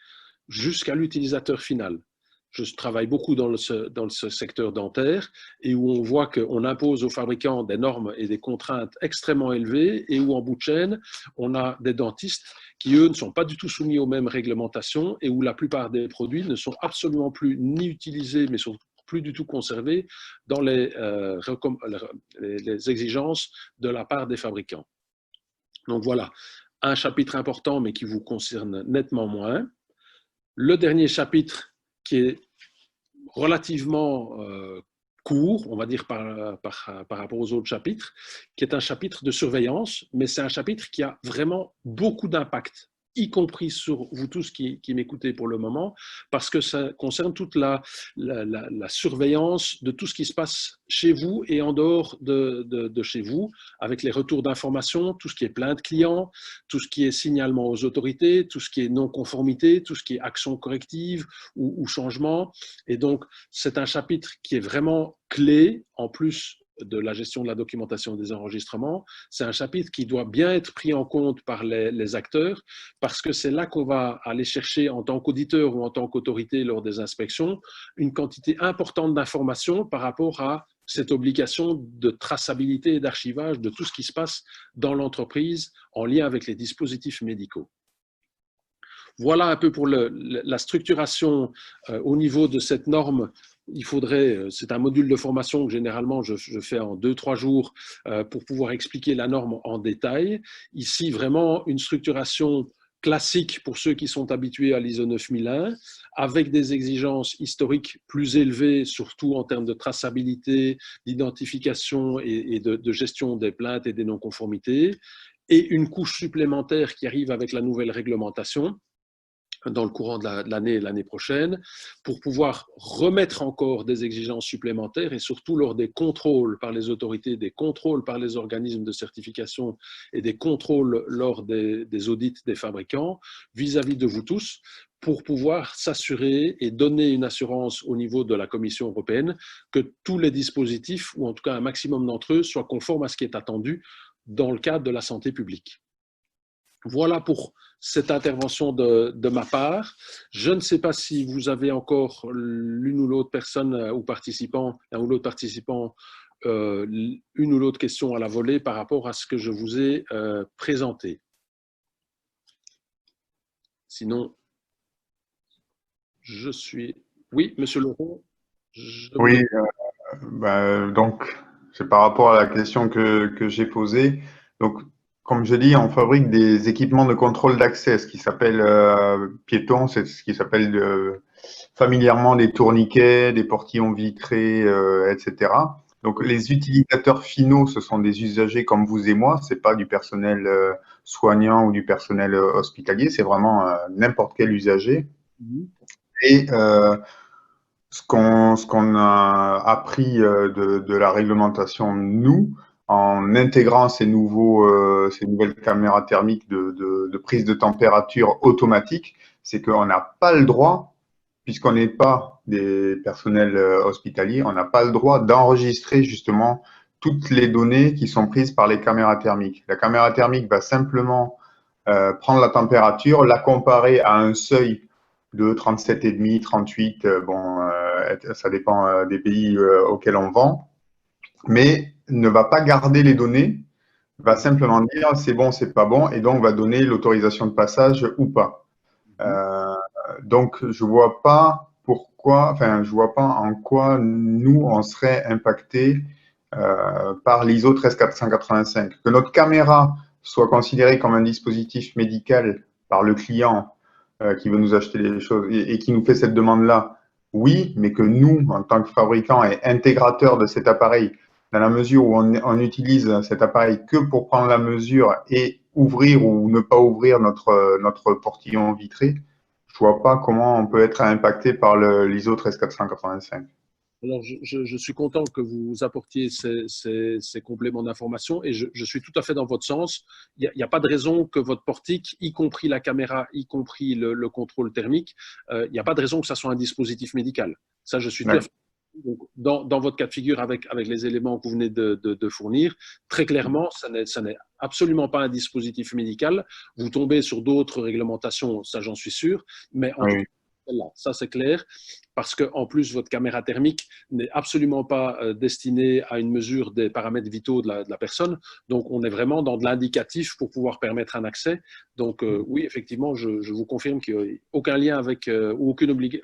[SPEAKER 1] jusqu'à l'utilisateur final. Je travaille beaucoup dans ce secteur dentaire et où on voit qu'on impose aux fabricants des normes et des contraintes extrêmement élevées et où en bout de chaîne, on a des dentistes qui, eux, ne sont pas du tout soumis aux mêmes réglementations et où la plupart des produits ne sont absolument plus ni utilisés, mais sont plus du tout conservés dans les exigences de la part des fabricants. Donc voilà, un chapitre important, mais qui vous concerne nettement moins. Le dernier chapitre, qui est relativement court, on va dire par rapport aux autres chapitres, qui est un chapitre de surveillance, mais c'est un chapitre qui a vraiment beaucoup d'impact, y compris sur vous tous qui m'écoutez pour le moment, parce que ça concerne toute la surveillance de tout ce qui se passe chez vous et en dehors de chez vous, avec les retours d'informations, tout ce qui est plainte client, tout ce qui est signalement aux autorités, tout ce qui est non-conformité, tout ce qui est action corrective ou changement. Et donc, c'est un chapitre qui est vraiment clé, en plus de la gestion de la documentation des enregistrements. C'est un chapitre qui doit bien être pris en compte par les acteurs parce que c'est là qu'on va aller chercher en tant qu'auditeur ou en tant qu'autorité lors des inspections une quantité importante d'informations par rapport à cette obligation de traçabilité et d'archivage de tout ce qui se passe dans l'entreprise en lien avec les dispositifs médicaux. Voilà un peu pour la structuration au niveau de cette norme. Il faudrait, c'est un module de formation que généralement je fais en 2-3 jours pour pouvoir expliquer la norme en détail. Ici, vraiment une structuration classique pour ceux qui sont habitués à l'ISO 9001, avec des exigences historiques plus élevées, surtout en termes de traçabilité, d'identification et de gestion des plaintes et des non-conformités, et une couche supplémentaire qui arrive avec la nouvelle réglementation dans le courant de l'année et l'année prochaine, pour pouvoir remettre encore des exigences supplémentaires et surtout lors des contrôles par les autorités, des contrôles par les organismes de certification et des contrôles lors des audits des fabricants vis-à-vis de vous tous, pour pouvoir s'assurer et donner une assurance au niveau de la Commission européenne que tous les dispositifs, ou en tout cas un maximum d'entre eux, soient conformes à ce qui est attendu dans le cadre de la santé publique. Voilà pour cette intervention de ma part. Je ne sais pas si vous avez encore l'une ou l'autre personne ou participant, un ou l'autre participant, une ou l'autre question à la volée par rapport à ce que je vous ai présenté. Sinon, je suis… Oui, Monsieur Laurent.
[SPEAKER 3] Oui, donc c'est par rapport à la question que j'ai posée. Donc, comme je dis, on fabrique des équipements de contrôle d'accès, ce qui s'appelle piéton, c'est ce qui s'appelle familièrement des tourniquets, des portillons vitrés, etc. Donc, les utilisateurs finaux, ce sont des usagers comme vous et moi, c'est pas du personnel soignant ou du personnel hospitalier, c'est vraiment n'importe quel usager. Et ce qu'on a appris de la réglementation, nous, en intégrant ces nouvelles caméras thermiques de prise de température automatique, c'est qu'on n'a pas le droit, puisqu'on n'est pas des personnels hospitaliers, on n'a pas le droit d'enregistrer justement toutes les données qui sont prises par les caméras thermiques. La caméra thermique va simplement prendre la température, la comparer à un seuil de 37,5, 38, ça dépend des pays auxquels on vend, mais ne va pas garder les données, va simplement dire c'est bon, c'est pas bon, et donc va donner l'autorisation de passage ou pas. Donc je vois pas en quoi nous on serait impacté par l'ISO 13485. Que notre caméra soit considérée comme un dispositif médical par le client qui veut nous acheter les choses et qui nous fait cette demande-là, oui, mais que nous, en tant que fabricants et intégrateurs de cet appareil, dans la mesure où on utilise cet appareil que pour prendre la mesure et ouvrir ou ne pas ouvrir notre portillon vitré, je vois pas comment on peut être impacté par l'ISO 13485.
[SPEAKER 1] Alors, je suis content que vous apportiez ces compléments d'information et je suis tout à fait dans votre sens. Il n'y a pas de raison que votre portique, y compris la caméra, y compris le contrôle thermique, il n'y a pas de raison que ça soit un dispositif médical. Ça, je suis tout à
[SPEAKER 3] Ouais.
[SPEAKER 1] fait. Donc, dans votre cas de figure, avec les éléments que vous venez de fournir, très clairement, ça n'est absolument pas un dispositif médical. Vous tombez sur d'autres réglementations, ça j'en suis sûr, mais en tout
[SPEAKER 3] Oui.
[SPEAKER 1] cas, là, ça c'est clair, parce qu'en plus, votre caméra thermique n'est absolument pas destinée à une mesure des paramètres vitaux de la personne. Donc, on est vraiment dans de l'indicatif pour pouvoir permettre un accès. Donc, oui, effectivement, je vous confirme qu'il n'y a aucun lien avec, ou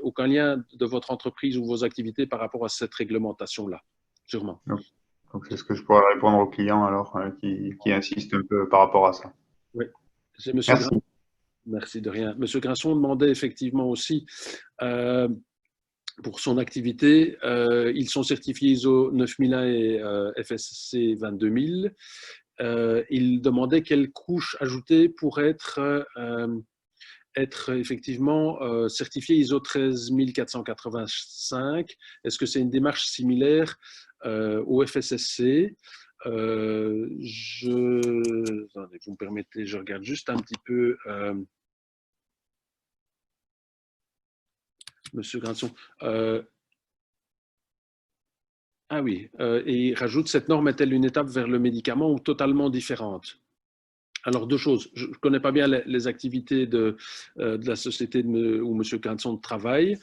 [SPEAKER 1] aucun lien de votre entreprise ou vos activités par rapport à cette réglementation-là, sûrement.
[SPEAKER 3] Donc, c'est ce que je pourrais répondre aux clients alors qui insistent un peu par rapport à ça.
[SPEAKER 1] Oui. C'est Monsieur
[SPEAKER 3] Merci.
[SPEAKER 1] Grinson. Merci de rien. Monsieur Grinson demandait effectivement aussi pour son activité, ils sont certifiés ISO 9001 et FSC 22000. Il demandait quelle couche ajouter pour être effectivement certifié ISO 13485. Est-ce que c'est une démarche similaire au FSSC? Attendez, vous me permettez, je regarde juste un petit peu. Monsieur Grinson. Ah oui, et il rajoute, cette norme est-elle une étape vers le médicament ou totalement différente? Alors, deux choses. Je ne connais pas bien les activités de la société où M. Grinson travaille.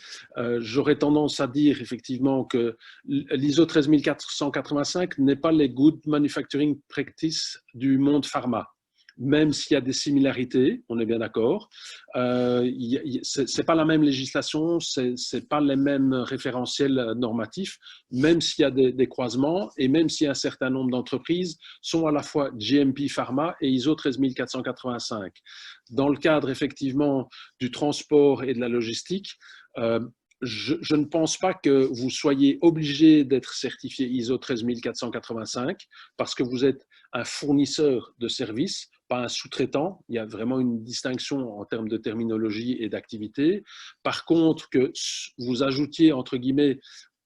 [SPEAKER 1] J'aurais tendance à dire effectivement que l'ISO 13485 n'est pas les good manufacturing practices du monde pharma. Même s'il y a des similarités, on est bien d'accord. C'est pas la même législation, c'est pas les mêmes référentiels normatifs, même s'il y a des croisements et même si un certain nombre d'entreprises sont à la fois GMP Pharma et ISO 13485. Dans le cadre effectivement du transport et de la logistique, je ne pense pas que vous soyez obligé d'être certifié ISO 13485 parce que vous êtes un fournisseur de services, pas un sous-traitant. Il y a vraiment une distinction en termes de terminologie et d'activité. Par contre, que vous ajoutiez, entre guillemets,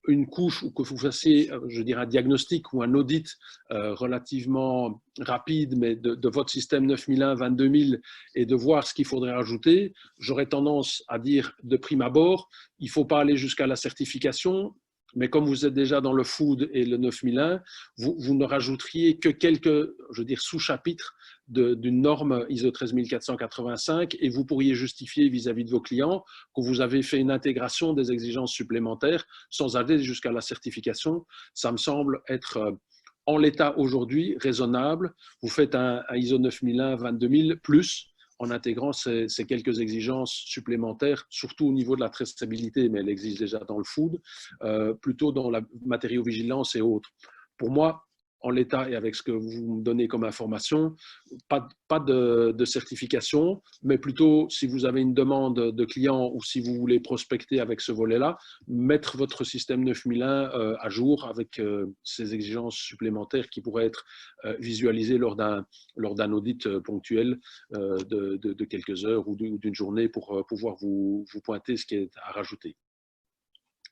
[SPEAKER 1] une couche ou que vous fassiez, je dirais, un diagnostic ou un audit relativement rapide, mais de votre système 9001, 22000 et de voir ce qu'il faudrait rajouter, j'aurais tendance à dire de prime abord, il ne faut pas aller jusqu'à la certification, mais comme vous êtes déjà dans le food et le 9001, vous ne rajouteriez que quelques, je veux dire, sous-chapitres d'une norme ISO 13485 et vous pourriez justifier vis-à-vis de vos clients que vous avez fait une intégration des exigences supplémentaires sans aller jusqu'à la certification. Ça me semble être en l'état aujourd'hui raisonnable. Vous faites un ISO 9001, 22000 plus en intégrant ces quelques exigences supplémentaires, surtout au niveau de la traçabilité, mais elle existe déjà dans le food, plutôt dans la matériovigilance et autres. Pour moi, en l'état et avec ce que vous me donnez comme information, pas de certification, mais plutôt si vous avez une demande de client ou si vous voulez prospecter avec ce volet-là, mettre votre système 9001 à jour avec ces exigences supplémentaires qui pourraient être visualisées lors d'un audit ponctuel de quelques heures ou d'une journée pour pouvoir vous pointer ce qui est à rajouter.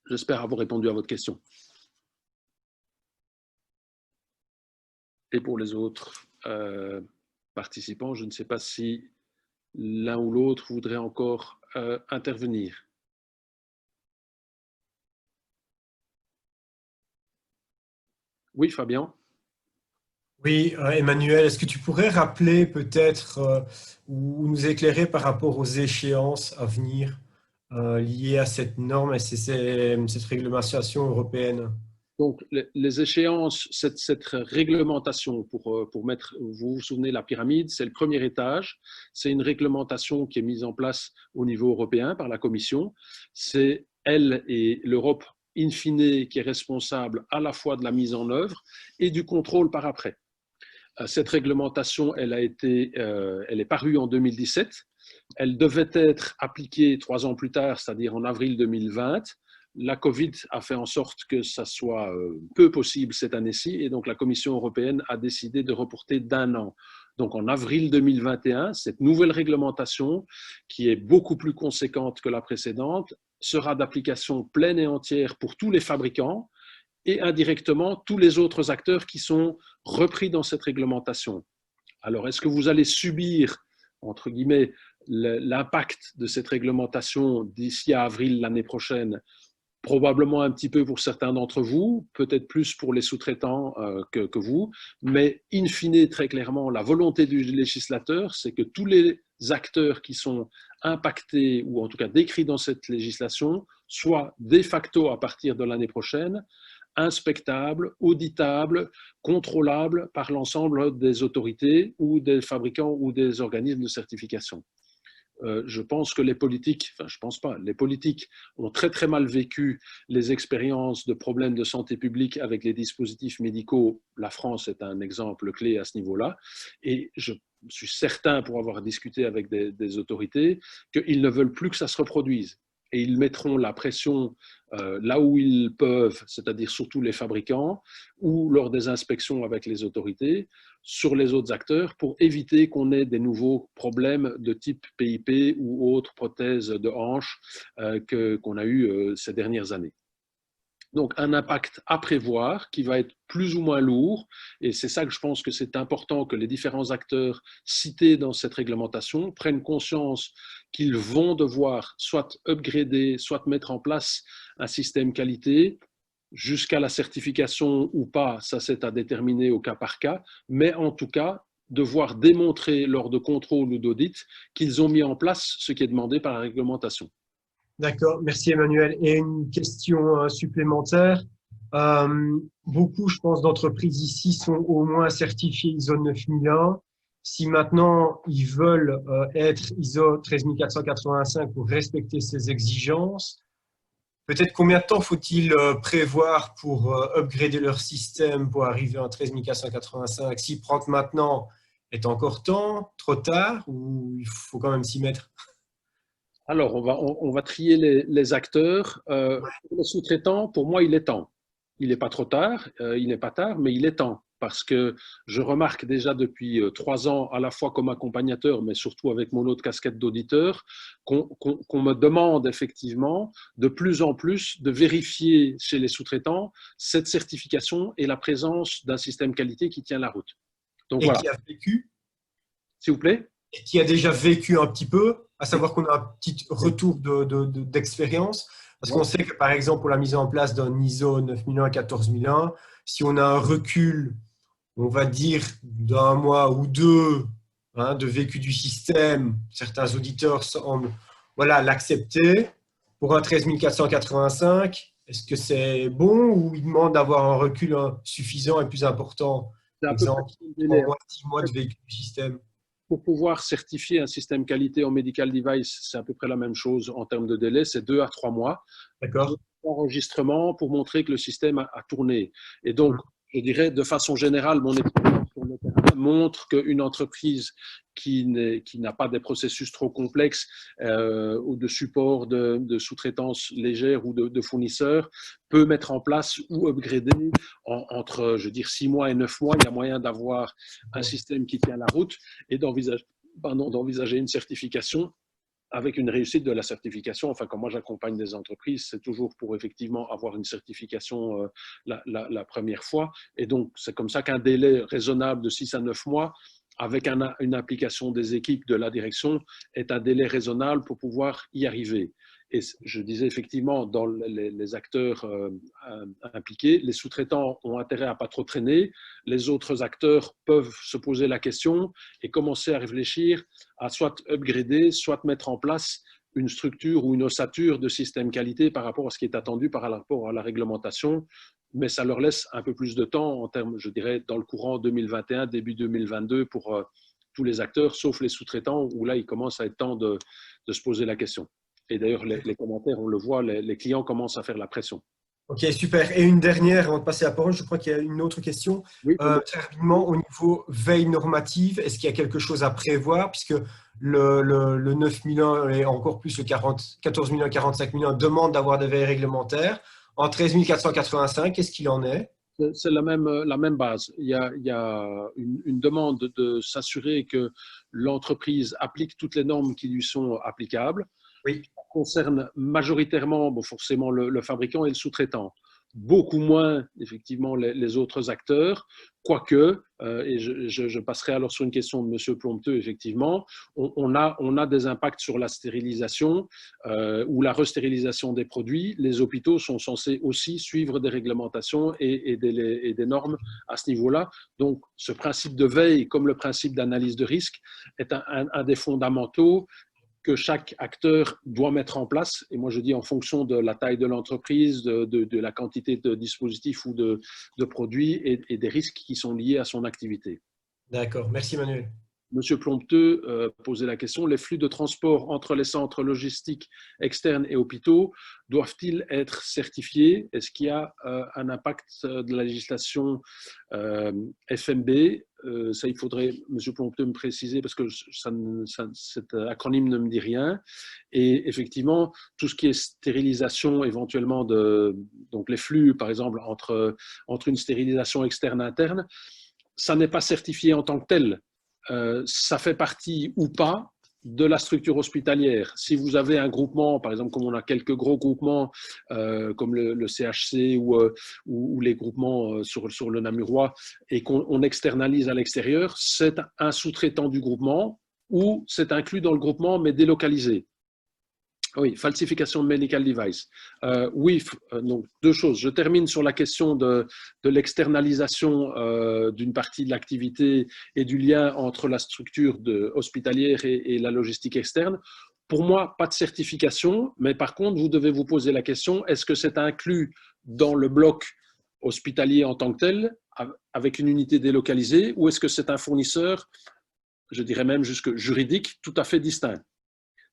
[SPEAKER 1] J'espère avoir répondu à votre question. Et pour les autres participants, je ne sais pas si l'un ou l'autre voudrait encore intervenir. Oui, Fabien.
[SPEAKER 2] Oui, Emmanuel, est-ce que tu pourrais rappeler peut-être ou nous éclairer par rapport aux échéances à venir liées à cette norme et cette réglementation européenne?
[SPEAKER 1] Donc, les échéances, cette réglementation, pour mettre, vous vous souvenez, la pyramide, c'est le premier étage. C'est une réglementation qui est mise en place au niveau européen par la Commission. C'est elle et l'Europe, in fine, qui est responsable à la fois de la mise en œuvre et du contrôle par après. Cette réglementation, elle est parue en 2017. Elle devait être appliquée 3 ans plus tard, c'est-à-dire en avril 2020. la Covid a fait en sorte que ça soit peu possible cette année-ci, et donc la Commission européenne a décidé de reporter d'1 an. Donc en avril 2021, cette nouvelle réglementation, qui est beaucoup plus conséquente que la précédente, sera d'application pleine et entière pour tous les fabricants et indirectement tous les autres acteurs qui sont repris dans cette réglementation. Alors, est-ce que vous allez subir, entre guillemets, l'impact de cette réglementation d'ici à avril l'année prochaine? Probablement un petit peu pour certains d'entre vous, peut-être plus pour les sous-traitants que vous, mais in fine, très clairement, la volonté du législateur, c'est que tous les acteurs qui sont impactés ou en tout cas décrits dans cette législation soient de facto à partir de l'année prochaine inspectables, auditables, contrôlables par l'ensemble des autorités ou des fabricants ou des organismes de certification. Je pense que les politiques, enfin je pense pas, les politiques ont très très mal vécu les expériences de problèmes de santé publique avec les dispositifs médicaux. La France est un exemple clé à ce niveau-là, et je suis certain, pour avoir discuté avec des autorités, qu'ils ne veulent plus que ça se reproduise. Et ils mettront la pression là où ils peuvent, c'est-à-dire surtout les fabricants, ou lors des inspections avec les autorités, sur les autres acteurs pour éviter qu'on ait des nouveaux problèmes de type PIP ou autres prothèses de hanche qu'on a eu ces dernières années. Donc, un impact à prévoir qui va être plus ou moins lourd, et c'est ça que je pense que c'est important que les différents acteurs cités dans cette réglementation prennent conscience qu'ils vont devoir soit upgrader, soit mettre en place un système qualité, jusqu'à la certification ou pas, ça c'est à déterminer au cas par cas, mais en tout cas, devoir démontrer lors de contrôle ou d'audit qu'ils ont mis en place ce qui est demandé par la réglementation.
[SPEAKER 2] D'accord, merci Emmanuel. Et une question supplémentaire. Beaucoup, je pense, d'entreprises ici sont au moins certifiées ISO 9001. Si maintenant ils veulent être ISO 13485 pour respecter ces exigences, peut-être combien de temps faut-il prévoir pour upgrader leur système pour arriver à 13485? S'y prendre maintenant, est encore temps, trop tard, ou il faut quand même s'y mettre?
[SPEAKER 1] Alors, on va trier les acteurs. Pour les sous-traitants, pour moi, il est temps. Il n'est pas trop tard, il n'est pas tard, mais il est temps. Parce que je remarque déjà depuis 3 ans, à la fois comme accompagnateur, mais surtout avec mon autre casquette d'auditeur, qu'on me demande effectivement de plus en plus de vérifier chez les sous-traitants cette certification et la présence d'un système qualité qui tient la route. Donc,
[SPEAKER 2] et
[SPEAKER 1] voilà.
[SPEAKER 2] qui a vécu?
[SPEAKER 1] S'il vous plaît?
[SPEAKER 2] Et qui a déjà vécu un petit peu, à savoir qu'on a un petit retour d'expérience. Parce qu'on sait que, par exemple, pour la mise en place d'un ISO 9001 14001, si on a un recul, on va dire, d'1 mois ou 2 de vécu du système, certains auditeurs semblent l'accepter. Pour un 13485, est-ce que c'est bon ou ils demandent d'avoir un recul suffisant et plus important? Par exemple, 6 mois de vécu du système.
[SPEAKER 1] Pour pouvoir certifier un système qualité en medical device, c'est à peu près la même chose en termes de délai, c'est 2 à 3 mois.
[SPEAKER 2] D'accord.
[SPEAKER 1] Enregistrement pour montrer que le système a tourné. Et donc, je dirais, de façon générale, mon expérience sur le terrain montre qu'une entreprise qui n'a pas des processus trop complexes ou de support de sous-traitance légère ou de fournisseurs peut mettre en place ou upgrader entre, je veux dire, 6 mois et 9 mois. Il y a moyen d'avoir un système qui tient la route et d'envisager une certification avec une réussite de la certification. Enfin, quand moi j'accompagne des entreprises, c'est toujours pour effectivement avoir une certification la première fois. Et donc, c'est comme ça qu'un délai raisonnable de 6 à 9 mois, avec une application des équipes de la direction, est un délai raisonnable pour pouvoir y arriver. Et je disais effectivement, dans les acteurs impliqués, les sous-traitants ont intérêt à ne pas trop traîner. Les autres acteurs peuvent se poser la question et commencer à réfléchir à soit upgrader, soit mettre en place une structure ou une ossature de système qualité par rapport à ce qui est attendu par rapport à la réglementation. Mais ça leur laisse un peu plus de temps en termes, je dirais, dans le courant 2021, début 2022 pour tous les acteurs, sauf les sous-traitants, où là, il commence à être temps de se poser la question. Et d'ailleurs, les commentaires, on le voit, les clients commencent à faire la pression.
[SPEAKER 2] Ok, super. Et une dernière, avant de passer la parole, je crois qu'il y a une autre question.
[SPEAKER 1] Oui,
[SPEAKER 2] très rapidement, au niveau veille normative, est-ce qu'il y a quelque chose à prévoir? Puisque le 9001 et encore plus le 14 000, 45 000 demandent d'avoir des veilles réglementaires. En 13 485, qu'est-ce qu'il en est?
[SPEAKER 1] C'est la même base. Il y a une demande de s'assurer que l'entreprise applique toutes les normes qui lui sont applicables.
[SPEAKER 2] Oui.
[SPEAKER 1] Ça concerne majoritairement, bon, forcément, le fabricant et le sous-traitant. Beaucoup moins, effectivement, les autres acteurs, quoique, et je passerai alors sur une question de M. Plompteux, effectivement, on a des impacts sur la stérilisation ou la restérilisation des produits. Les hôpitaux sont censés aussi suivre des réglementations et des normes à ce niveau-là. Donc, ce principe de veille, comme le principe d'analyse de risque, est un des fondamentaux que chaque acteur doit mettre en place. Et moi, je dis en fonction de la taille de l'entreprise, de la quantité de dispositifs ou de produits et des risques qui sont liés à son activité.
[SPEAKER 2] D'accord, merci Manuel.
[SPEAKER 1] Monsieur Plompteux posait la question, les flux de transport entre les centres logistiques externes et hôpitaux doivent-ils être certifiés? Est-ce qu'il y a un impact de la législation FMB? Ça, il faudrait, Monsieur Plompteux, me préciser parce que cet acronyme ne me dit rien. Et effectivement, tout ce qui est stérilisation éventuellement donc les flux, par exemple, entre une stérilisation externe-interne, ça n'est pas certifié en tant que tel. Ça fait partie ou pas de la structure hospitalière. Si vous avez un groupement, par exemple, comme on a quelques gros groupements comme le CHC ou les groupements sur le Namurois et qu'on externalise à l'extérieur, c'est un sous-traitant du groupement ou c'est inclus dans le groupement mais délocalisé. Oui, falsification de medical device. Oui, donc deux choses. Je termine sur la question de l'externalisation d'une partie de l'activité et du lien entre la structure hospitalière et la logistique externe. Pour moi, pas de certification, mais par contre, vous devez vous poser la question, est-ce que c'est inclus dans le bloc hospitalier en tant que tel, avec une unité délocalisée, ou est-ce que c'est un fournisseur, je dirais même jusque juridique, tout à fait distinct?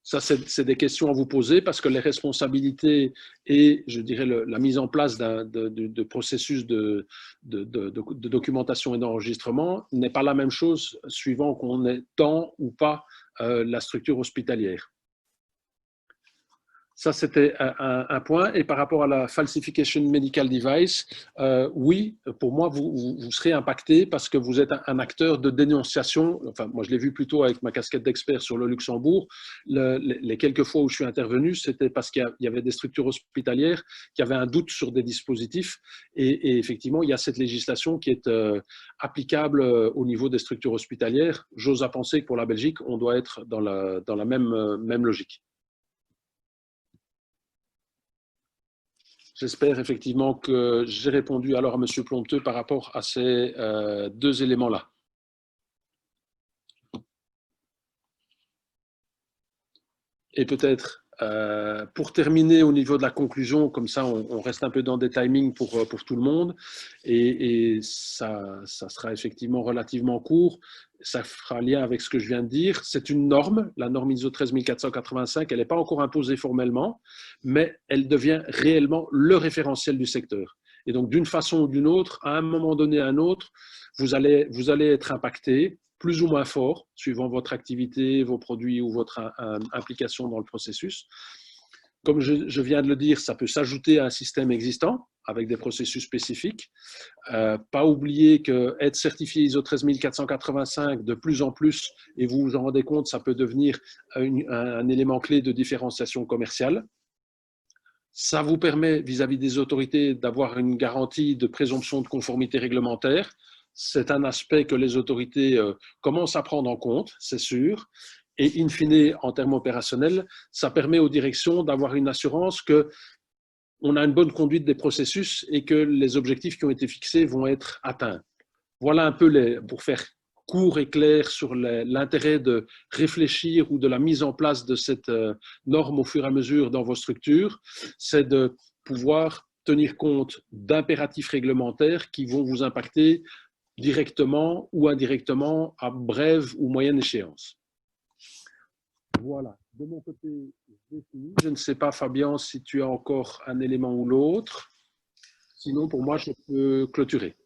[SPEAKER 1] Ça, c'est des questions à vous poser parce que les responsabilités et, je dirais, la mise en place de processus de documentation et d'enregistrement n'est pas la même chose suivant qu'on est dans ou pas la structure hospitalière. Ça, c'était un point. Et par rapport à la falsification medical device, oui, pour moi, vous serez impacté parce que vous êtes un acteur de dénonciation. Enfin, moi, je l'ai vu plutôt avec ma casquette d'expert sur le Luxembourg. Les quelques fois où je suis intervenu, c'était parce qu'il y avait des structures hospitalières qui avaient un doute sur des dispositifs. Et effectivement, il y a cette législation qui est applicable au niveau des structures hospitalières. J'ose à penser que pour la Belgique, on doit être dans la même logique. J'espère effectivement que j'ai répondu alors à M. Plompteux par rapport à ces deux éléments-là. Et peut-être, pour terminer au niveau de la conclusion, comme ça on reste un peu dans des timings pour tout le monde, et ça sera effectivement relativement court, ça fera lien avec ce que je viens de dire. C'est une norme, la norme ISO 13485, elle n'est pas encore imposée formellement, mais elle devient réellement le référentiel du secteur. Et donc, d'une façon ou d'une autre, à un moment donné à un autre, vous allez être impacté, plus ou moins fort, suivant votre activité, vos produits ou votre implication dans le processus. Comme je viens de le dire, ça peut s'ajouter à un système existant avec des processus spécifiques. Pas oublier qu'être certifié ISO 13485 de plus en plus, et vous vous en rendez compte, ça peut devenir un élément clé de différenciation commerciale. Ça vous permet, vis-à-vis des autorités, d'avoir une garantie de présomption de conformité réglementaire. C'est un aspect que les autorités commencent à prendre en compte, c'est sûr. Et in fine, en termes opérationnels, ça permet aux directions d'avoir une assurance qu'on a une bonne conduite des processus et que les objectifs qui ont été fixés vont être atteints. Voilà un peu, pour faire court et clair sur l'intérêt de réfléchir ou de la mise en place de cette norme au fur et à mesure dans vos structures, c'est de pouvoir tenir compte d'impératifs réglementaires qui vont vous impacter directement ou indirectement à brève ou moyenne échéance. Voilà, de mon côté, j'ai fini. Je ne sais pas, Fabien, si tu as encore un élément ou l'autre. Sinon, pour moi, je peux clôturer.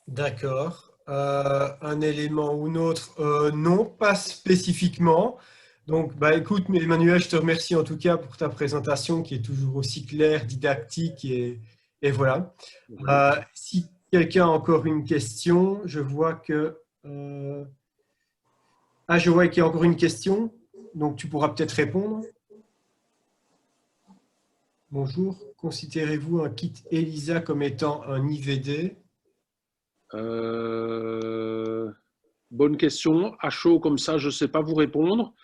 [SPEAKER 2] D'accord. un élément ou un autre? Non, pas spécifiquement. Donc, bah, écoute, Emmanuel, je te remercie en tout cas pour ta présentation qui est toujours aussi claire, didactique et voilà. Si quelqu'un a encore une question, je vois que… je vois qu'il y a encore une question, donc tu pourras peut-être répondre. Bonjour, considérez-vous un kit ELISA comme étant un IVD?
[SPEAKER 1] Bonne question. À chaud comme ça, je ne sais pas vous répondre.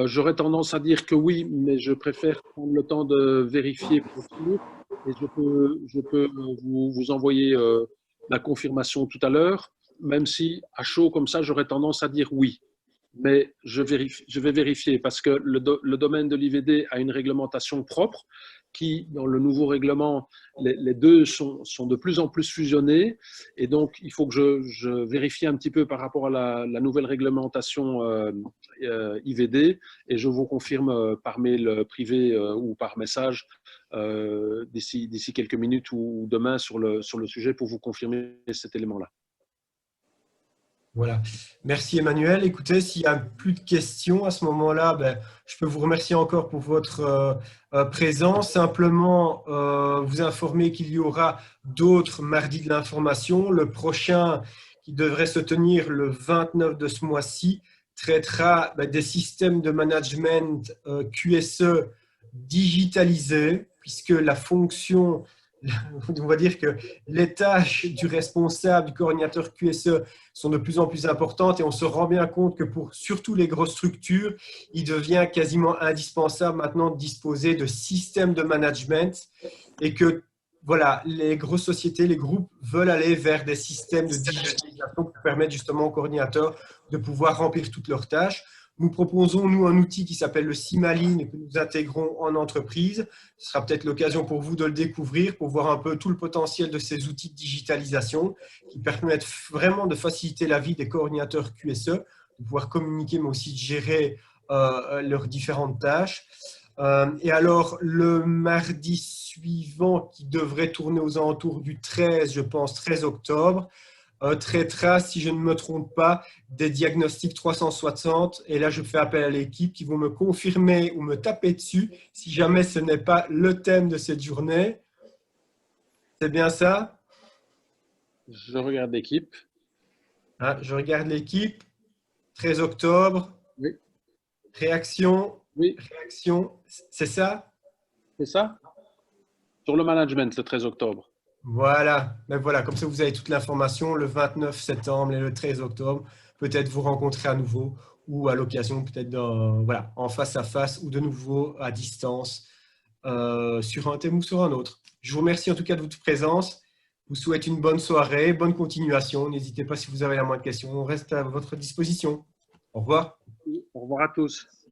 [SPEAKER 1] J'aurais tendance à dire que oui, mais je préfère prendre le temps de vérifier pour sûr. Et je peux vous envoyer la confirmation tout à l'heure, même si à chaud comme ça, j'aurais tendance à dire oui. Mais je vais vérifier parce que le domaine de l'IVD a une réglementation propre qui, dans le nouveau règlement, les deux sont de plus en plus fusionnés. Et donc, il faut que je vérifie un petit peu par rapport à la nouvelle réglementation IVD et je vous confirme par mail privé ou par message d'ici quelques minutes ou demain sur le sujet pour vous confirmer cet élément-là.
[SPEAKER 2] Voilà. Merci Emmanuel. Écoutez, s'il n'y a plus de questions à ce moment-là, ben, je peux vous remercier encore pour votre présence. Simplement vous informer qu'il y aura d'autres mardis de l'information. Le prochain, qui devrait se tenir le 29 de ce mois-ci, traitera des systèmes de management QSE digitalisés, puisque la fonction, on va dire que les tâches du responsable, du coordinateur QSE sont de plus en plus importantes et on se rend bien compte que pour surtout les grosses structures, il devient quasiment indispensable maintenant de disposer de systèmes de management et que voilà, les grosses sociétés, les groupes veulent aller vers des systèmes de digitalisation qui permettent justement aux coordinateurs de pouvoir remplir toutes leurs tâches. Nous proposons, nous, un outil qui s'appelle le Simaline que nous intégrons en entreprise. Ce sera peut-être l'occasion pour vous de le découvrir, pour voir un peu tout le potentiel de ces outils de digitalisation qui permettent vraiment de faciliter la vie des coordinateurs QSE, de pouvoir communiquer, mais aussi de gérer leurs différentes tâches. Et alors, le mardi suivant, qui devrait tourner aux alentours du 13, je pense, 13 octobre, traitera, si je ne me trompe pas, des diagnostics 360. Et là, je fais appel à l'équipe qui vont me confirmer ou me taper dessus si jamais ce n'est pas le thème de cette journée. C'est bien ça?
[SPEAKER 1] Je regarde l'équipe.
[SPEAKER 2] Je regarde l'équipe. 13 octobre.
[SPEAKER 1] Oui.
[SPEAKER 2] Réaction.
[SPEAKER 1] Oui.
[SPEAKER 2] Réaction. C'est ça?
[SPEAKER 1] C'est ça? Sur le management, le 13 octobre.
[SPEAKER 2] Voilà, ben voilà, comme ça vous avez toute l'information le 29 septembre et le 13 octobre. Peut-être vous rencontrer à nouveau ou à l'occasion peut-être voilà, en face à face ou de nouveau à distance sur un thème ou sur un autre. Je vous remercie en tout cas de votre présence. Je vous souhaite une bonne soirée, bonne continuation. N'hésitez pas si vous avez la moindre question. On reste à votre disposition. Au revoir.
[SPEAKER 1] Au revoir à tous.